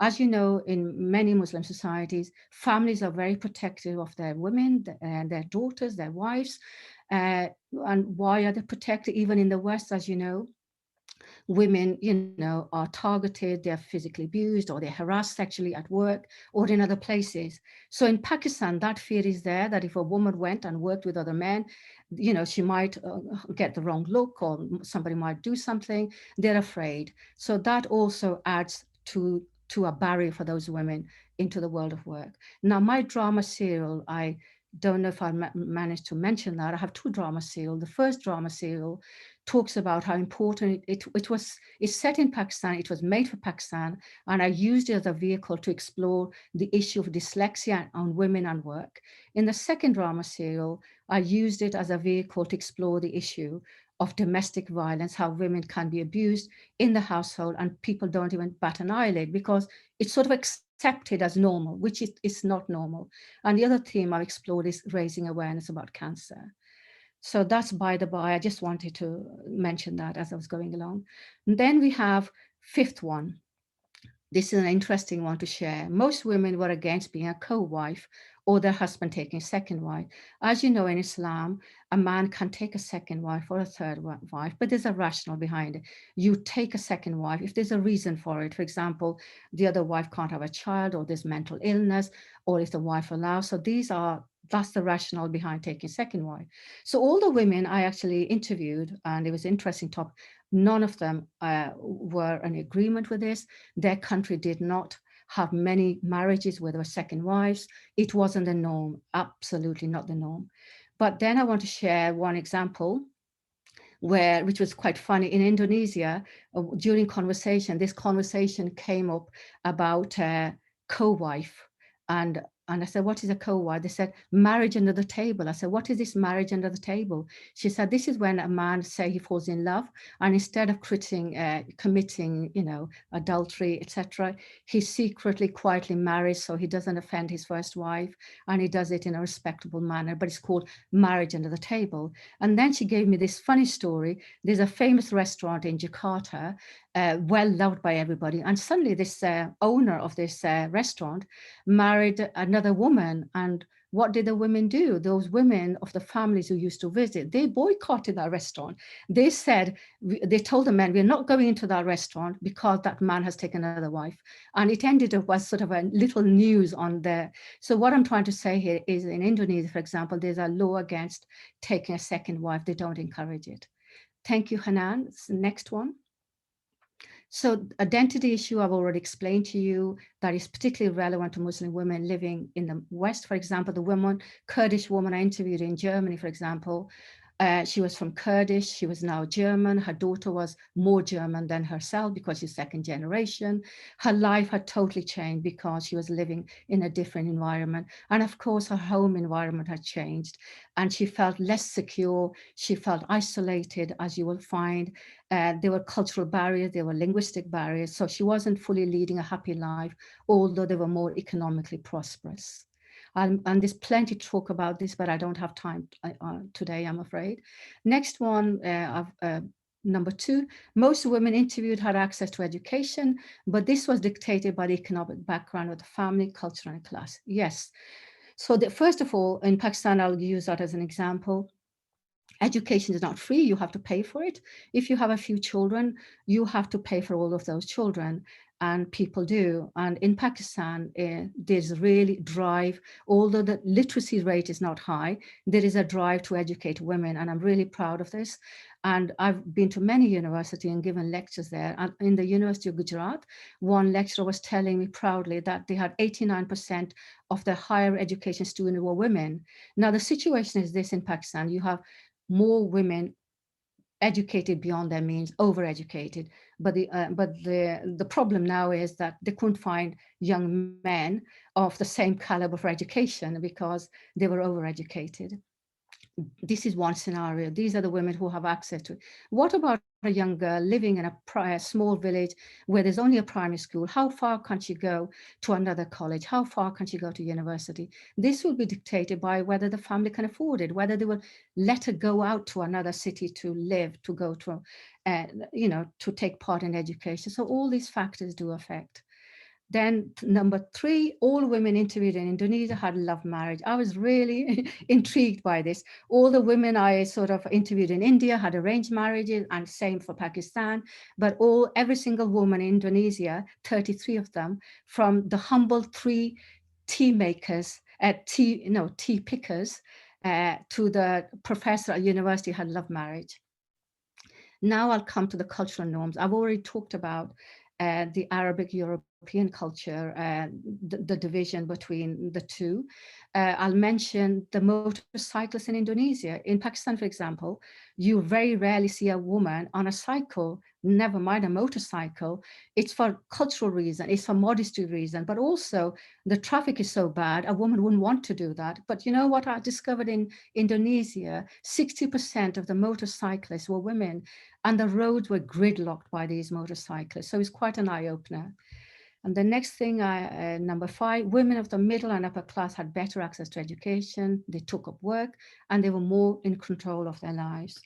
As you know, in many Muslim societies, families are very protective of their women and their daughters, their wives. And why are they protected? Even in the West, as you know, women, are targeted, they're physically abused or they're harassed sexually at work or in other places. So in Pakistan, that fear is there that if a woman went and worked with other men, she might get the wrong look or somebody might do something. They're afraid. So that also adds to a barrier for those women into the world of work. Now, my drama serial, I don't know if I managed to mention that. I have 2 drama serials. The first drama serial talks about how important it's set in Pakistan, it was made for Pakistan, and I used it as a vehicle to explore the issue of dyslexia on women and work. In the second drama serial, I used it as a vehicle to explore the issue of domestic violence, how women can be abused in the household and people don't even bat an eyelid because it's sort of accepted as normal, which is not normal. And the other theme I've explored is raising awareness about cancer. So that's by the by, I just wanted to mention that as I was going along. And then we have fifth one. This is an interesting one to share. Most women were against being a co-wife or their husband taking a second wife. As you know, in Islam, a man can take a second wife or a third wife, but there's a rationale behind it. You take a second wife if there's a reason for it. For example, the other wife can't have a child, or there's mental illness, or if the wife allows. So that's the rationale behind taking a second wife. So all the women I actually interviewed, and it was an interesting topic, none of them were in agreement with this. Their country did not have many marriages where there were second wives. It wasn't the norm, absolutely not the norm. But then I want to share one example which was quite funny. In Indonesia, during this conversation came up about co-wife. And I said, what is a co-wife? They said, marriage under the table. I said, what is this marriage under the table? She said, this is when a man say he falls in love, and instead of committing, adultery, etc., he secretly, quietly marries, so he doesn't offend his first wife, and he does it in a respectable manner, but it's called marriage under the table. And then she gave me this funny story. There's a famous restaurant in Jakarta, well loved by everybody, and suddenly this owner of this restaurant married another woman. And what did the women do? Those women of the families who used to visit, they boycotted that restaurant. They said, they told the men, we're not going into that restaurant because that man has taken another wife. And it ended up as sort of a little news on there. So what I'm trying to say here is, in Indonesia, for example, there's a law against taking a second wife. They don't encourage it. Thank you, Hanan. Next one. So identity issue, I've already explained to you, that is particularly relevant to Muslim women living in the West. For example, the Kurdish woman I interviewed in Germany, for example, she was from Kurdish, she was now German. Her daughter was more German than herself because she's second generation. Her life had totally changed because she was living in a different environment. And of course, her home environment had changed, and she felt less secure. She felt isolated, as you will find. There were cultural barriers, there were linguistic barriers. So she wasn't fully leading a happy life, although they were more economically prosperous. And there's plenty to talk about this, but I don't have time today, I'm afraid. Next one, number 2, most women interviewed had access to education, but this was dictated by the economic background of the family, culture, and class. Yes. So first of all, in Pakistan, I'll use that as an example. Education is not free, you have to pay for it. If you have a few children, you have to pay for all of those children, and people do. And in Pakistan, there's really drive, although the literacy rate is not high, there is a drive to educate women, and I'm really proud of this. And I've been to many universities and given lectures there. And in the University of Gujarat, one lecturer was telling me proudly that they had 89% of their higher education students were women. Now, the situation is this in Pakistan: you have more women educated beyond their means, overeducated. But the problem now is that they couldn't find young men of the same caliber for education because they were overeducated. This is one scenario. These are the women who have access to it. What about a young girl living in a small village where there's only a primary school? How far can she go to another college? How far can she go to university? This will be dictated by whether the family can afford it, whether they will let her go out to another city to live, to go to, to take part in education. So all these factors do affect. Then number 3, all women interviewed in Indonesia had love marriage. I was really intrigued by this. All the women I sort of interviewed in India had arranged marriages, and same for Pakistan. But every single woman in Indonesia, 33 of them, from the humble 3 tea makers, tea pickers, to the professor at university, had love marriage. Now I'll come to the cultural norms. I've already talked about the Arabic European culture, the division between the two. I'll mention the motorcyclists in Indonesia. In Pakistan, for example, you very rarely see a woman on a cycle, never mind a motorcycle. It's for cultural reason, it's for modesty reason, but also the traffic is so bad, a woman wouldn't want to do that. But you know what I discovered in Indonesia? 60% of the motorcyclists were women, and the roads were gridlocked by these motorcyclists. So it's quite an eye-opener. And the next thing, number 5, women of the middle and upper class had better access to education, they took up work, and they were more in control of their lives.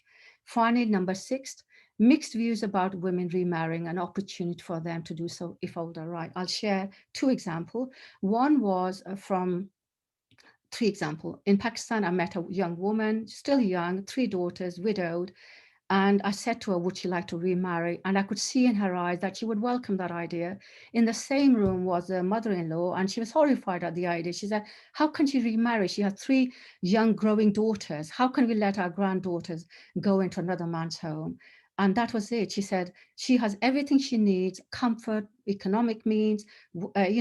Finally, number 6, mixed views about women remarrying, an opportunity for them to do so if older, right? I'll share 2 examples. One was from 3 examples. In Pakistan, I met a young woman, still young, 3 daughters, widowed. And I said to her, would she like to remarry? And I could see in her eyes that she would welcome that idea. In the same room was a mother-in-law, and she was horrified at the idea. She said, how can she remarry? She has 3 young growing daughters. How can we let our granddaughters go into another man's home? And that was it. She said she has everything she needs, comfort, economic means,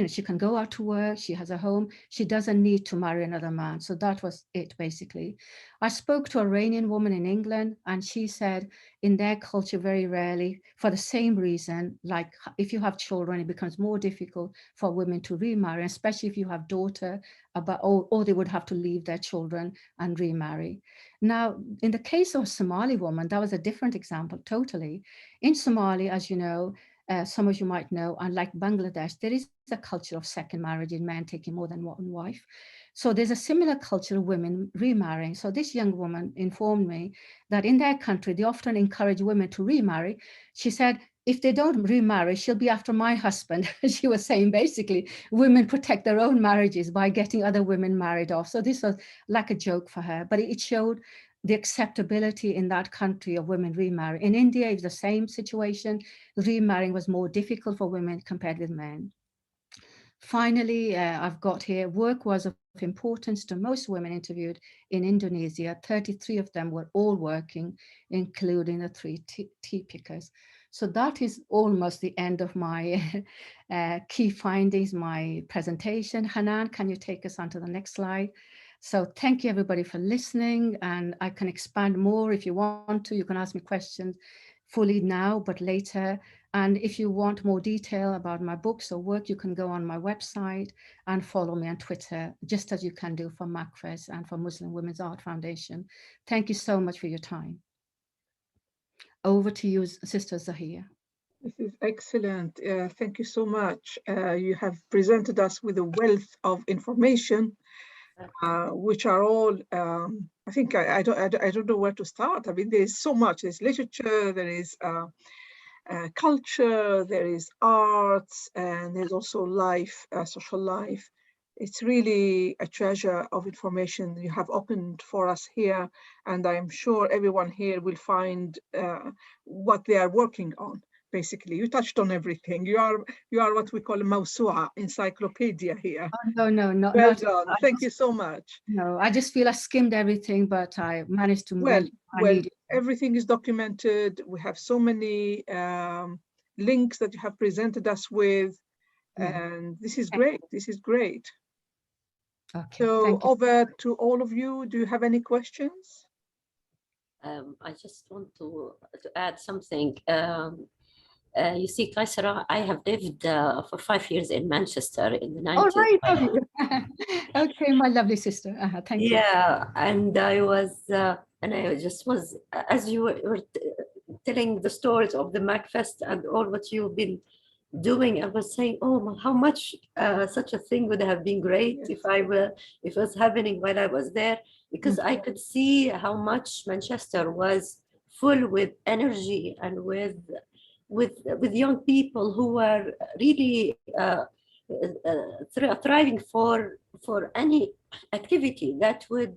she can go out to work, she has a home, she doesn't need to marry another man. So that was it, basically. I spoke to an Iranian woman in England, and she said in their culture, very rarely, for the same reason, like if you have children, it becomes more difficult for women to remarry, especially if you have daughter, or they would have to leave their children and remarry. Now, in the case of a Somali woman, that was a different example, totally. In Somalia, as you know, some of you might know, unlike Bangladesh, there is a culture of second marriage in men taking more than one wife. So there's a similar culture of women remarrying. So this young woman informed me that in their country, they often encourage women to remarry. She said, if they don't remarry, she'll be after my husband. She was saying basically women protect their own marriages by getting other women married off. So this was like a joke for her, but it showed the acceptability in that country of women remarry. In India, it's the same situation. Remarrying was more difficult for women compared with men. Finally, I've got here, work was of importance to most women interviewed in Indonesia. 33 of them were all working, including the 3 tea pickers. So that is almost the end of my key findings, my presentation. Hanan, can you take us on to the next slide? So thank you everybody for listening, and I can expand more if you want to. You can ask me questions fully now, but later. And if you want more detail about my books or work, you can go on my website and follow me on Twitter, just as you can do for MACFES and for Muslim Women's Art Foundation. Thank you so much for your time. Over to you, Sister Zahia. This is excellent. Thank you so much. You have presented us with a wealth of information, which are all, I think I don't know where to start. I mean, there's so much. There's literature, there is culture, there is arts, and there's also life, social life. It's really a treasure of information you have opened for us here, and I'm sure everyone here will find what they are working on. Basically, you touched on everything. You are what we call a mawsu'a, encyclopedia here. Oh, no, not done. Thank you so much. No, I just feel I skimmed everything, but I managed to. Well, everything is documented. We have so many links that you have presented us with, and this is great. This is great. Okay. So over to all of you. Do you have any questions? I just want to add something. You see, Qaisra, I have lived for 5 years in Manchester in the 90s. Oh, right. Okay, my lovely sister. Thank you. Yeah, and I just was, as you were telling the stories of the MACFEST and all what you've been doing, I was saying, oh, how much such a thing would have been great if it was happening while I was there, because I could see how much Manchester was full with energy and with young people who were really thriving for any activity that will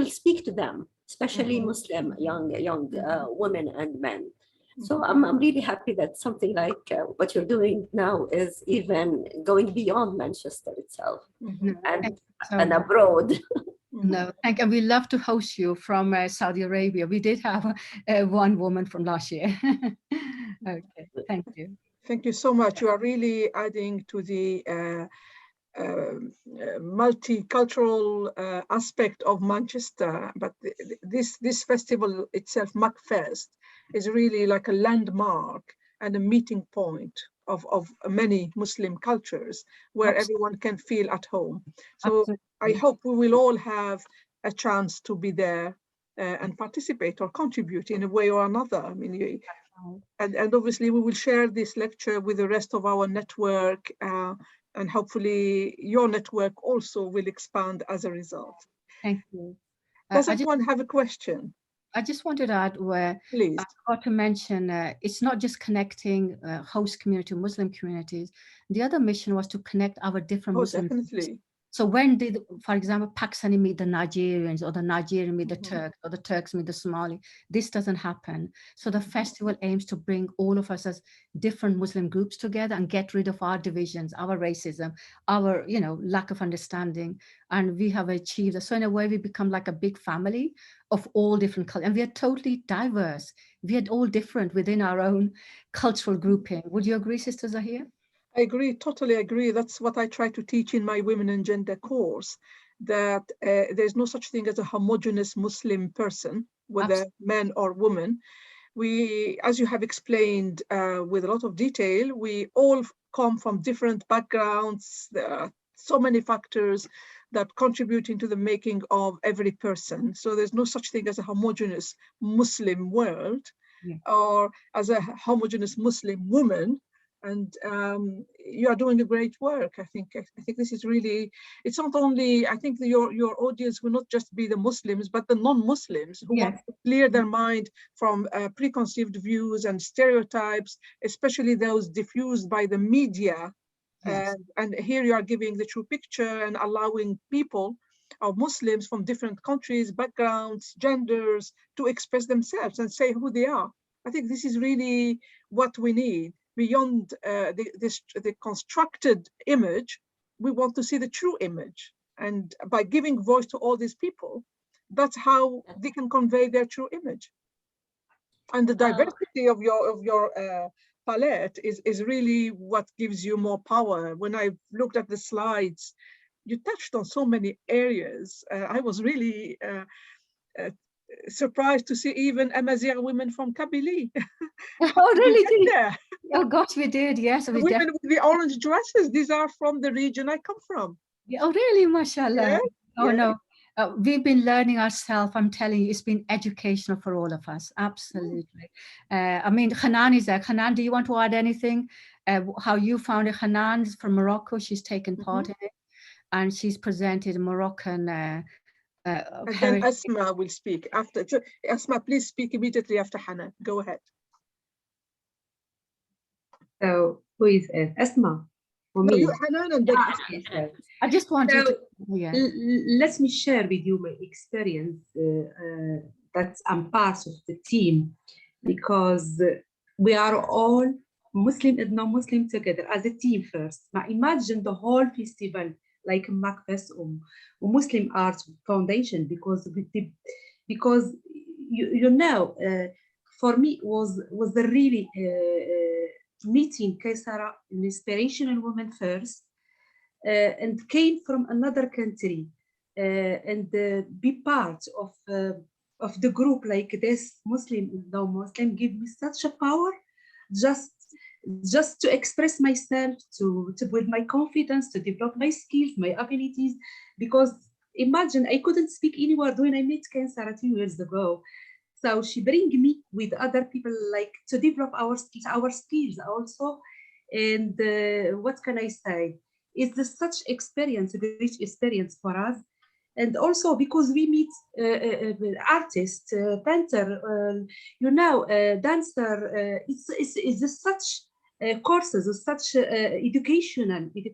speak to them, especially Muslim young women and men. So I'm really happy that something like what you're doing now is even going beyond Manchester itself and abroad. No, thank you. We love to host you from Saudi Arabia. We did have one woman from last year. Okay. Thank you so much. You are really adding to the multicultural aspect of Manchester. But this festival itself, MACFEST, is really like a landmark and a meeting point of many Muslim cultures where everyone can feel at home. So Absolutely. I hope we will all have a chance to be there and participate or contribute in a way or another. I mean, and obviously we will share this lecture with the rest of our network, and hopefully your network also will expand as a result. Thank you. Does anyone have a question? I just wanted to add where Please. I forgot to mention, it's not just connecting host community, Muslim communities. The other mission was to connect our different Muslim Definitely. So when did, for example, Pakistani meet the Nigerians, or the Nigerian meet the Turks, or the Turks meet the Somali? This doesn't happen. So the festival aims to bring all of us as different Muslim groups together and get rid of our divisions, our racism, our lack of understanding. And we have achieved that. So in a way, we become like a big family of all different cultures. And we are totally diverse. We are all different within our own cultural grouping. Would you agree, Sister Zahir? I agree, totally agree. That's what I try to teach in my Women and Gender course, that there's no such thing as a homogeneous Muslim person, whether man or woman. We, as you have explained with a lot of detail, we all come from different backgrounds. There are so many factors that contribute into the making of every person. So there's no such thing as a homogeneous Muslim world, or as a homogeneous Muslim woman. And you are doing a great work. I think this is really, it's not only, I think your audience will not just be the Muslims, but the non-Muslims who want to clear their mind from preconceived views and stereotypes, especially those diffused by the media. And here you are giving the true picture and allowing people, or Muslims from different countries, backgrounds, genders, to express themselves and say who they are. I think this is really what we need. Beyond the constructed image, we want to see the true image. And by giving voice to all these people, that's how they can convey their true image. And the diversity of your palette is really what gives you more power. When I looked at the slides, you touched on so many areas. I was really surprised to see even Amazigh women from Kabylie. Oh, really? There? Oh, gosh, we did. Yes, the women with the orange dresses. These are from the region I come from. Oh, really? MashaAllah. Yeah, no. We've been learning ourselves. I'm telling you, it's been educational for all of us. Absolutely. I mean, Hanan is there. Hanan, do you want to add anything? How you found it? Hanan is from Morocco. She's taken part in it, and she's presented Moroccan. And then Asma will speak after. Asma, please speak immediately after Hanan. Go ahead. So who is it? Asma? For me? Hanan and then I just wanted to. Yeah. Let me share with you my experience that I'm part of the team, because we are all Muslim and non-Muslim together as a team first. Now imagine the whole festival like MACFESTUK or Muslim Arts Foundation, because for me was the really meeting Qaisra, an inspirational woman first, and came from another country, and be part of the group like this, Muslim and non-Muslim, give me such a power, just to express myself, to build my confidence, to develop my skills, my abilities. Because imagine, I couldn't speak any word when I met Qaisra 2 years ago. So she bring me with other people, like to develop our skills also. And what can I say? It's such experience, a rich experience for us. And also because we meet artists, painter, dancer. It's such courses, such educational, in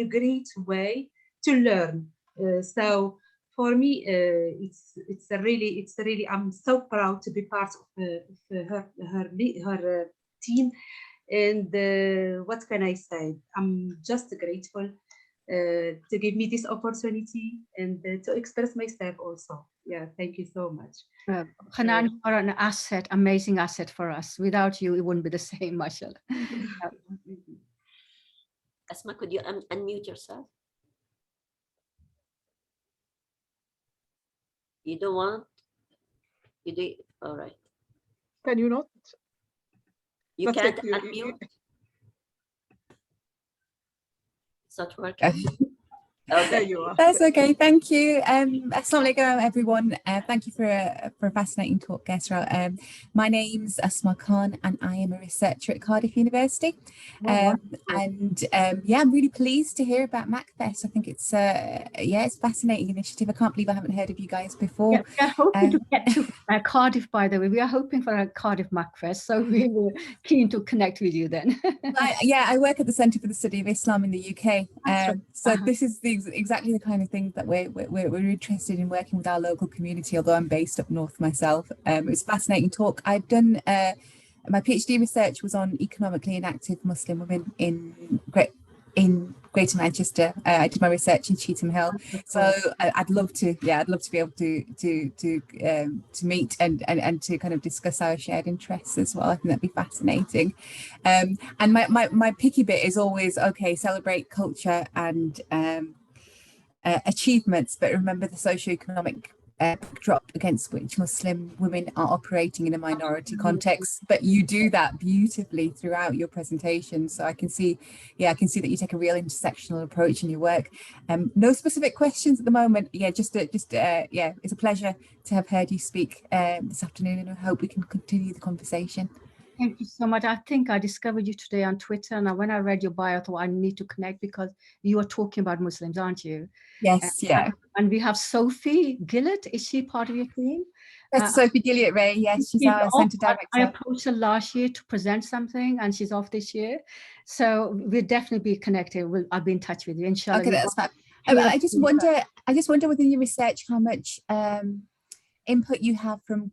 a great way to learn. So for me, it's really I'm so proud to be part of her team. And what can I say? I'm just grateful to give me this opportunity and to express myself also. Yeah, thank you so much. Hanan, you are an asset, amazing asset for us. Without you, it wouldn't be the same, mashallah. Asma, could you unmute yourself? You don't want? You do? All right. Can you not? You That's can't it. unmute? It's not working. There Okay. you are. That's okay, thank you. Assalamu alaikum, everyone. Thank you for a fascinating talk, Qaisra. My name's Asma Khan, and I am a researcher at Cardiff University. Yeah, I'm really pleased to hear about MACFEST. I think it's it's a fascinating initiative. I can't believe I haven't heard of you guys before. Yeah, we are hoping to get to Cardiff, by the way. We are hoping for a Cardiff MACFEST, so we were keen to connect with you then. I work at the Centre for the Study of Islam in the UK. Right. So this is exactly the kind of thing that we're interested in working with our local community, although I'm based up north myself. It was a fascinating talk. I've done my PhD research was on economically inactive Muslim women in Greater Manchester. I did my research in Cheetham Hill, so I'd love to be able to meet and to kind of discuss our shared interests as well. I think that'd be fascinating. And my picky bit is always, okay, celebrate culture and achievements, but remember the socioeconomic backdrop against which Muslim women are operating in a minority context. But you do that beautifully throughout your presentation. So I can see that you take a real intersectional approach in your work. No specific questions at the moment. It's a pleasure to have heard you speak this afternoon, and I hope we can continue the conversation. Thank you so much. I think I discovered you today on Twitter, and when I read your bio, I thought I need to connect because you are talking about Muslims, aren't you? Yes, yeah. And we have Sophie Gillett. Is she part of your team? That's Sophie Gilliatt-Ray. Yes, she's our centre director. I approached her last year to present something, and she's off this year. So we'll definitely be connected. I'll be in touch with you, inshallah. Okay, that's fine. I just wonder within your research how much input you have from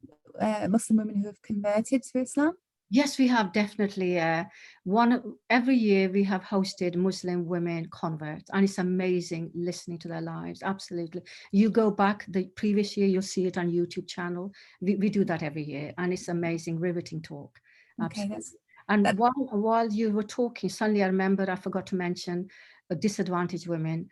Muslim women who have converted to Islam. Yes, we have definitely. Every year we have hosted Muslim women converts, and it's amazing listening to their lives. Absolutely. You go back the previous year, you'll see it on YouTube channel. We do that every year, and it's amazing, riveting talk. Absolutely. Okay, and while you were talking, suddenly I remembered I forgot to mention disadvantaged women.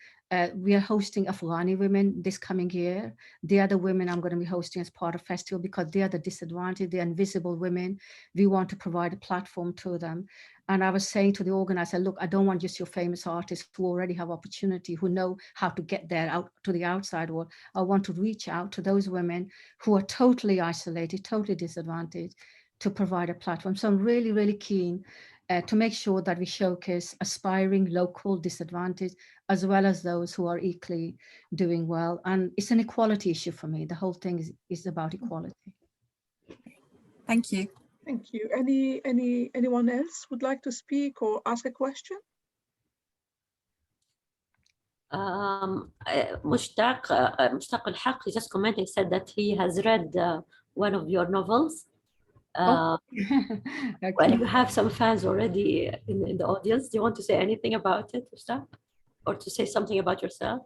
We are hosting Afghani women this coming year. They are the women I'm going to be hosting as part of festival because they are the disadvantaged, the invisible women. We want to provide a platform to them. And I was saying to the organizer, look, I don't want just your famous artists who already have opportunity, who know how to get there out to the outside world. I want to reach out to those women who are totally isolated, totally disadvantaged, to provide a platform. So I'm really, really keen to make sure that we showcase aspiring local disadvantaged as well as those who are equally doing well. And it's an equality issue for me. The whole thing is about equality. Thank you. Thank you. Anyone else would like to speak or ask a question? Mushtaq al-Haq, he just commented, said that he has read one of your novels. Okay. Well, you have some fans already in the audience. Do you want to say anything about it, Mushtaq? Or to say something about yourself?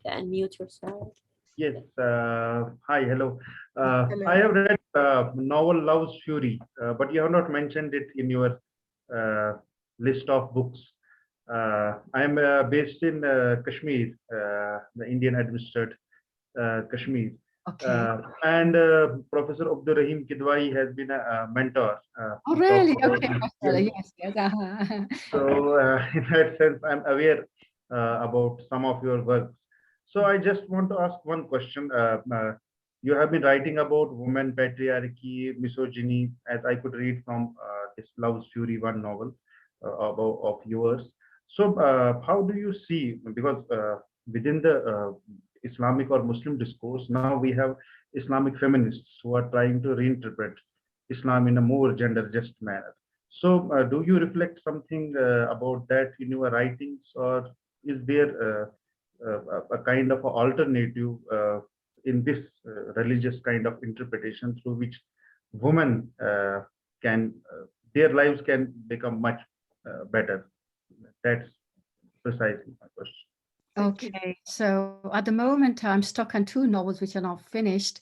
Unmute yourself. Yes. Hi, hello. Hello. I have read novel Love's Fury, but you have not mentioned it in your list of books. I am based in Kashmir, the Indian administered Kashmir. Okay. And Professor Abdul Rahim Kidwai has been a mentor. Oh, really? Okay. Yes. Yes. So in that sense, I'm aware about some of your works. So I just want to ask one question. You have been writing about women, patriarchy, misogyny, as I could read from this Love's Fury one novel of yours. So how do you see, because within the Islamic or Muslim discourse, now we have Islamic feminists who are trying to reinterpret Islam in a more gender just manner. So do you reflect something about that in your writings, or is there a kind of alternative in this religious kind of interpretation through which women can their lives can become much better? That's precisely my question. Okay, so at the moment I'm stuck on 2 novels which are not finished,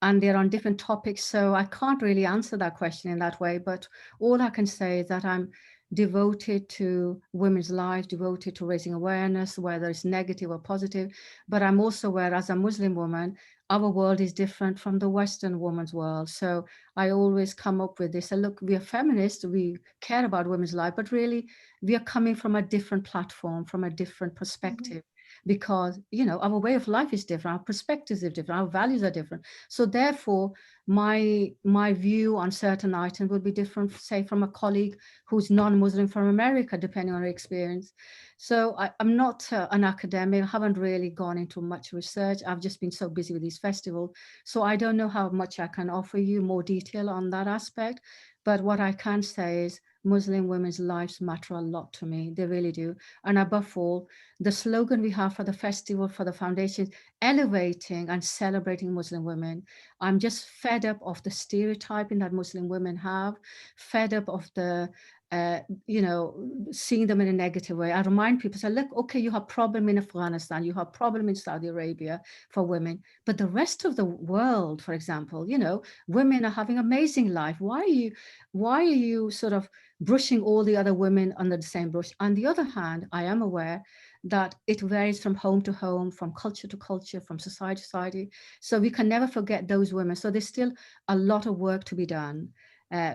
and they're on different topics, so I can't really answer that question in that way. But all I can say is that I'm devoted to women's lives, devoted to raising awareness, whether it's negative or positive. But I'm also aware, as a Muslim woman, our world is different from the Western woman's world. So I always come up with this. Look, we are feminists, we care about women's life, but really we are coming from a different platform, from a different perspective. Because, you know, our way of life is different, our perspectives are different, our values are different. So therefore, my view on certain items would be different, say, from a colleague who's non-Muslim from America, depending on her experience. So I'm not an academic. I haven't really gone into much research. I've just been so busy with these festivals. So I don't know how much I can offer you more detail on that aspect. But what I can say is Muslim women's lives matter a lot to me. They really do. And above all, the slogan we have for the festival, for the foundation, elevating and celebrating Muslim women. I'm just fed up of the stereotyping that Muslim women have, fed up of the, you know, seeing them in a negative way. I remind people, say, look, okay, you have problem in Afghanistan, you have problem in Saudi Arabia for women, but the rest of the world, for example, you know, women are having amazing life. Why are you sort of brushing all the other women under the same brush? On the other hand, I am aware that it varies from home to home, from culture to culture, from society to society. So we can never forget those women. So there's still a lot of work to be done.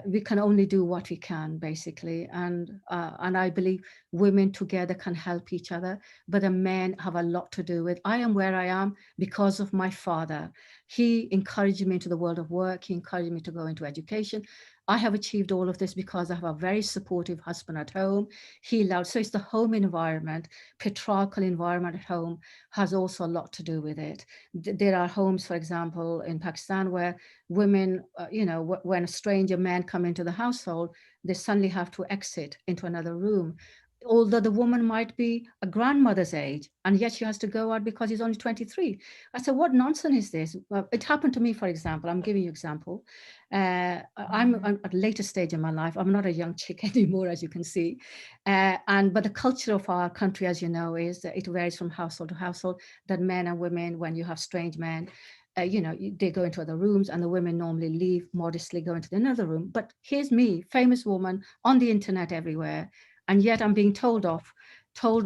We can only do what we can, basically. And I believe women together can help each other, but the men have a lot to do with. I am where I am because of my father. He encouraged me into the world of work. He encouraged me to go into education. I have achieved all of this because I have a very supportive husband at home. He allowed, so it's the home environment, patriarchal environment at home has also a lot to do with it. There are homes, for example, in Pakistan where women, you know, when a stranger man come into the household, they suddenly have to exit into another room. Although the woman might be a grandmother's age, and yet she has to go out because he's only 23. I said, what nonsense is this? Well, it happened to me, for example. I'm giving you an example. I'm at a later stage in my life. I'm not a young chick anymore, as you can see. But the culture of our country, as you know, is that it varies from household to household, that men and women, when you have strange men, you know, they go into other rooms, and the women normally leave modestly, go into another room. But here's me, famous woman on the internet everywhere. And yet I'm being told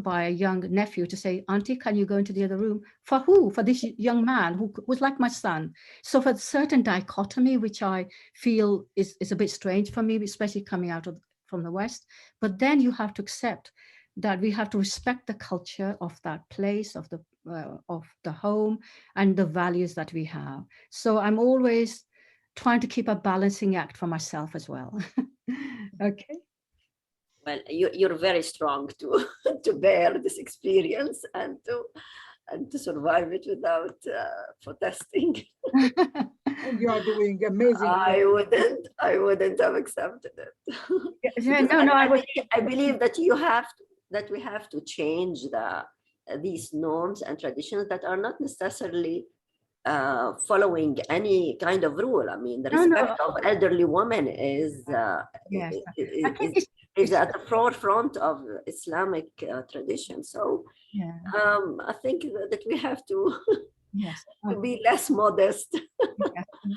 by a young nephew to say, Auntie, can you go into the other room? For who? For this young man who was like my son. So for a certain dichotomy, which I feel is a bit strange for me, especially coming out from the West. But then you have to accept that we have to respect the culture of that place, of the home, and the values that we have. So I'm always trying to keep a balancing act for myself as well. Okay. Well, you're very strong to bear this experience and to survive it without protesting. And you are doing amazing. I wouldn't have accepted it. Yeah, no, I believe that we have to change these norms and traditions that are not necessarily following any kind of rule. I mean, the respect of elderly women is yes. is at the forefront of Islamic tradition. So yeah. I think that we have to, yes. to be less modest.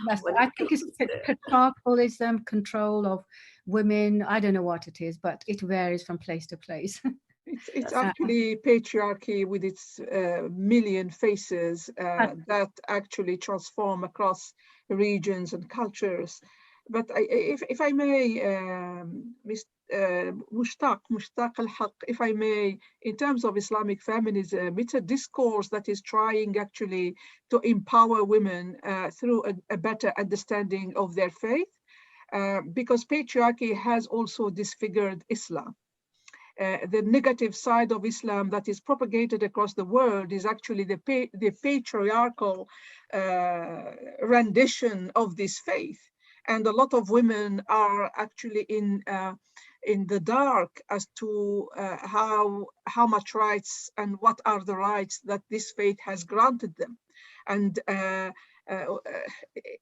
Yes. I think it's patriarchalism, control of women. I don't know what it is, but it varies from place to place. It's actually patriarchy with its million faces that actually transform across regions and cultures. But if I may, Mushtaq al-Haq, if I may, in terms of Islamic feminism, it's a discourse that is trying actually to empower women through a better understanding of their faith, because patriarchy has also disfigured Islam. The negative side of Islam that is propagated across the world is actually the patriarchal rendition of this faith. And a lot of women are actually in the dark as to how much rights and what are the rights that this faith has granted them. And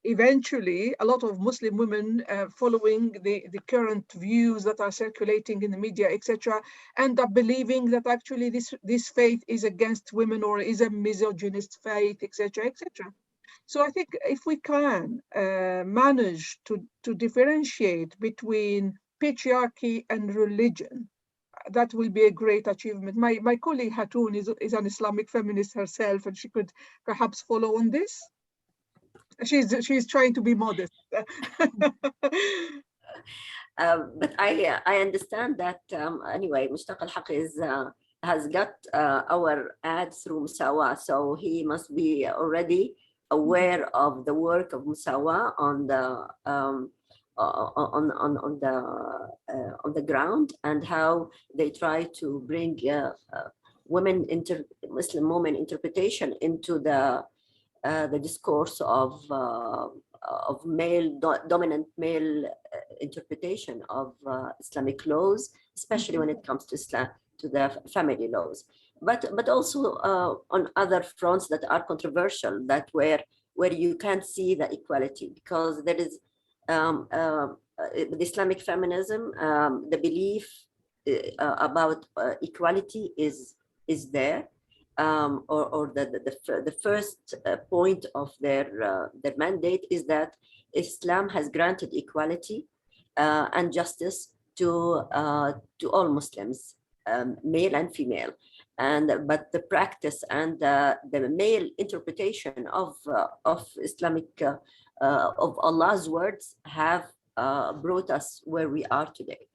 eventually a lot of Muslim women following the current views that are circulating in the media, etc., end up believing that actually this faith is against women or is a misogynist faith, etc., etc. So I think if we can manage to differentiate between patriarchy and religion, that will be a great achievement. My colleague Hatun is an Islamic feminist herself, and she could perhaps follow on this. She's trying to be modest. But I understand that anyway. Mushtaq al-Haq has got our ad through Musawa, so he must be already aware of the work of Musawa on the ground, and how they try to bring Muslim women interpretation into the discourse of dominant male interpretation of Islamic laws, especially when it comes to the family laws, but also on other fronts that are controversial, that where you can't see the equality, because there is the Islamic feminism, the belief about equality is there. Or the first point of their mandate is that Islam has granted equality and justice to all Muslims, male and female, but the practice and the male interpretation of Islamic of Allah's words have brought us where we are today.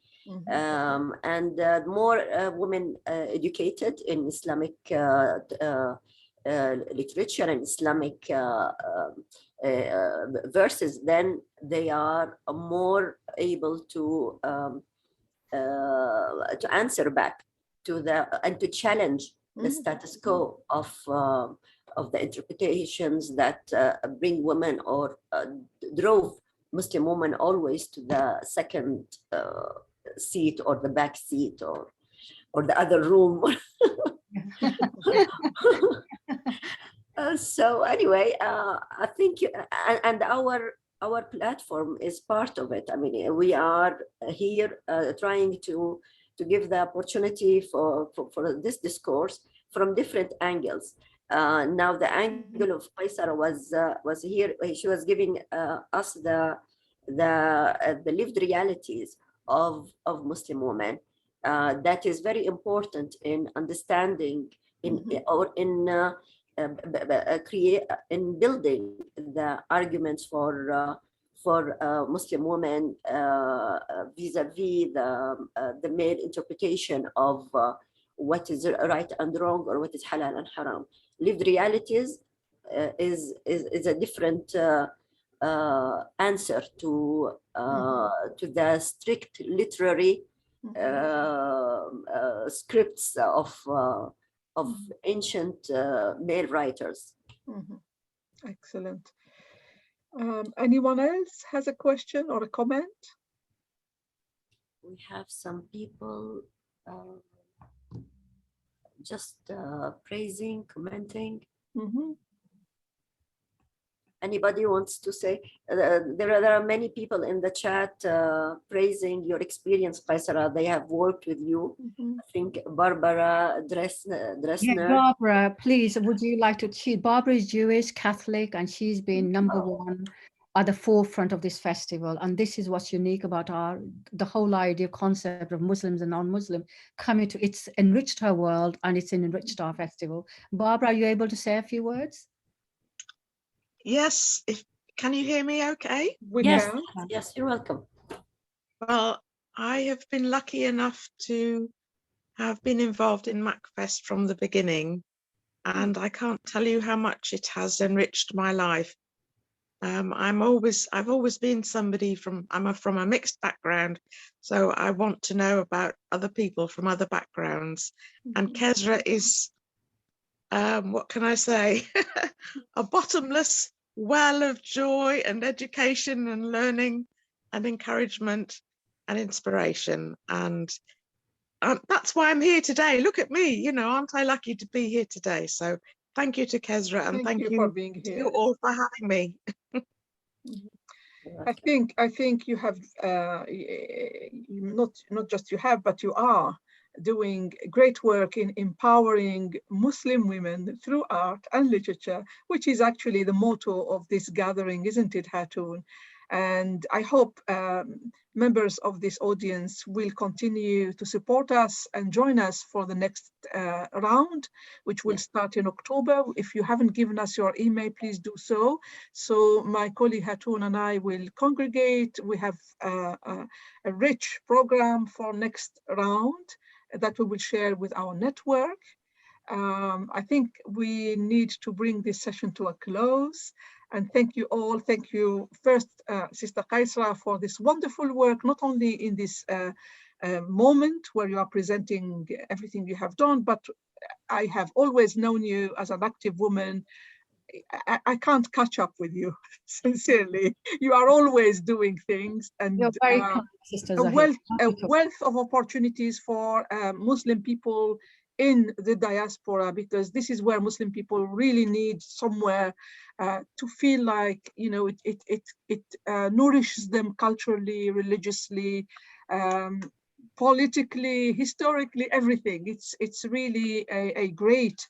And more women educated in Islamic literature and Islamic verses, then they are more able to answer back to and to challenge the status quo of the interpretations that bring women or drove Muslim women always to the second seat or the back seat or the other room. So anyway, I think and our platform is part of it. I mean, we are here trying to give the opportunity for this discourse from different angles. Now the angle of Qaisra was here. She was giving us the lived realities of Muslim women. That is very important in understanding in building the arguments for Muslim women vis-a-vis the male interpretation of what is right and wrong, or what is halal and haram. Lived realities is a different answer to the strict literary scripts of ancient male writers. Excellent. Anyone else has a question or a comment? We have some people just praising, commenting. Anybody wants to say? There are many people in the chat praising your experience, Qaisra. They have worked with you. I think Barbara Dressner. Yeah, Barbara, please, would you like to? Barbara is Jewish, Catholic, and she's been number one at the forefront of this festival. And this is what's unique about the whole idea, concept of Muslims and non-Muslim coming to. It's enriched her world, and it's enriched our festival. Barbara, are you able to say a few words? Yes, can you hear me okay? Yes, you're welcome. Well, I have been lucky enough to have been involved in MACFEST from the beginning, and I can't tell you how much it has enriched my life. I've always been somebody from a mixed background, so I want to know about other people from other backgrounds, and Qaisra is what can I say, a bottomless well of joy and education and learning and encouragement and inspiration. And that's why I'm here today. Look at me, aren't I lucky to be here today? So Thank you to Qaisra, and thank you you for being to here. you all for having me. I think you have not just you have, but you are doing great work in empowering Muslim women through art and literature, which is actually the motto of this gathering, isn't it, Hatun? And I hope members of this audience will continue to support us and join us for the next round, which will start in October. If you haven't given us your email, please do so. So my colleague Hatun and I will congregate. We have a rich program for next round that we will share with our network. I think we need to bring this session to a close. And thank you all. Thank you first, Sister Qaisra, for this wonderful work, not only in this moment where you are presenting everything you have done, but I have always known you as an active woman. I can't catch up with you, sincerely. You are always doing things, and You're very kind, Sister Zahir. a wealth of opportunities for Muslim people in the diaspora, because this is where Muslim people really need somewhere to feel like, you know, it nourishes them culturally, religiously, politically, historically, everything. It's really a great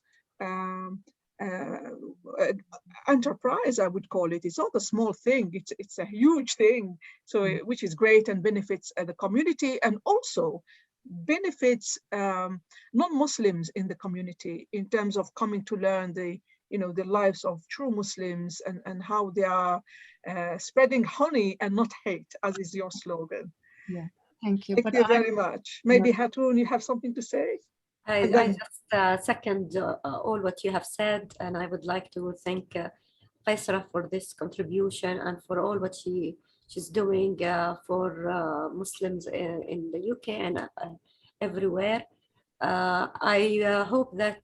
enterprise, I would call it. It's not a small thing, it's a huge thing, so which is great and benefits the community, and also benefits non-Muslims in the community in terms of coming to learn the lives of true Muslims, and how they are spreading honey and not hate, as is your slogan. Yeah, thank you. Thank you very much. Maybe Hatun, you have something to say? I just second all what you have said, and I would like to thank Qaisra for this contribution and for all what she's doing for Muslims in the UK and everywhere. I hope that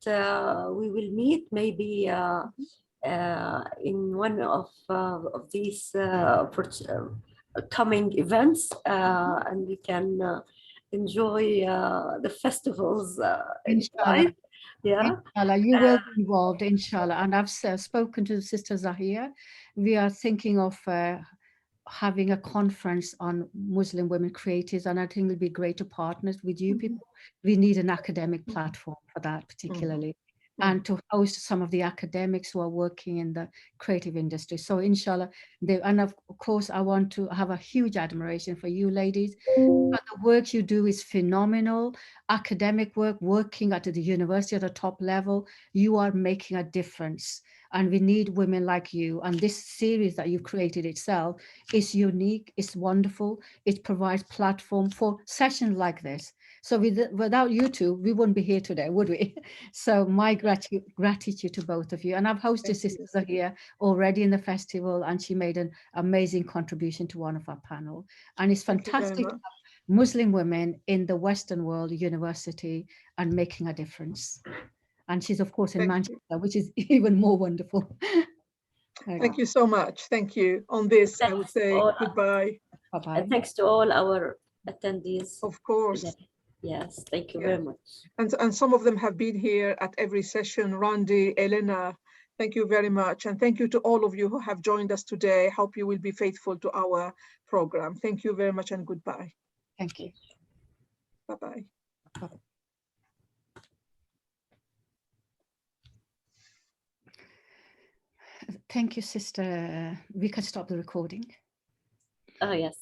we will meet maybe in one of these coming events, and we can enjoy the festivals. Inshallah. Yeah. Inshallah, you will be involved, inshallah. And I've spoken to Sister Zahir. We are thinking of having a conference on Muslim women creators, and I think it'll be great to partner with you people. We need an academic platform for that particularly, and to host some of the academics who are working in the creative industry. So inshallah, and of course, I want to have a huge admiration for you ladies. But the work you do is phenomenal. Academic work, working at the university at the top level, you are making a difference. And we need women like you. And this series that you've created itself is unique, it's wonderful. It provides platform for sessions like this. So without you two, we wouldn't be here today, would we? So my gratitude to both of you. And I've hosted Sister Zahir already in the festival, and she made an amazing contribution to one of our panel. And it's fantastic to have Muslim women in the Western world university and making a difference. And she's, of course, in Manchester, which is even more wonderful. Thank you so much. Thank you. On this, I would say goodbye. Bye-bye. And thanks to all our attendees. Of course. Yes, thank you very much. And some of them have been here at every session. Randy, Elena, thank you very much. And thank you to all of you who have joined us today. Hope you will be faithful to our program. Thank you very much and goodbye. Thank you. Bye-bye. Thank you, Sister. We can stop the recording. Oh, yes.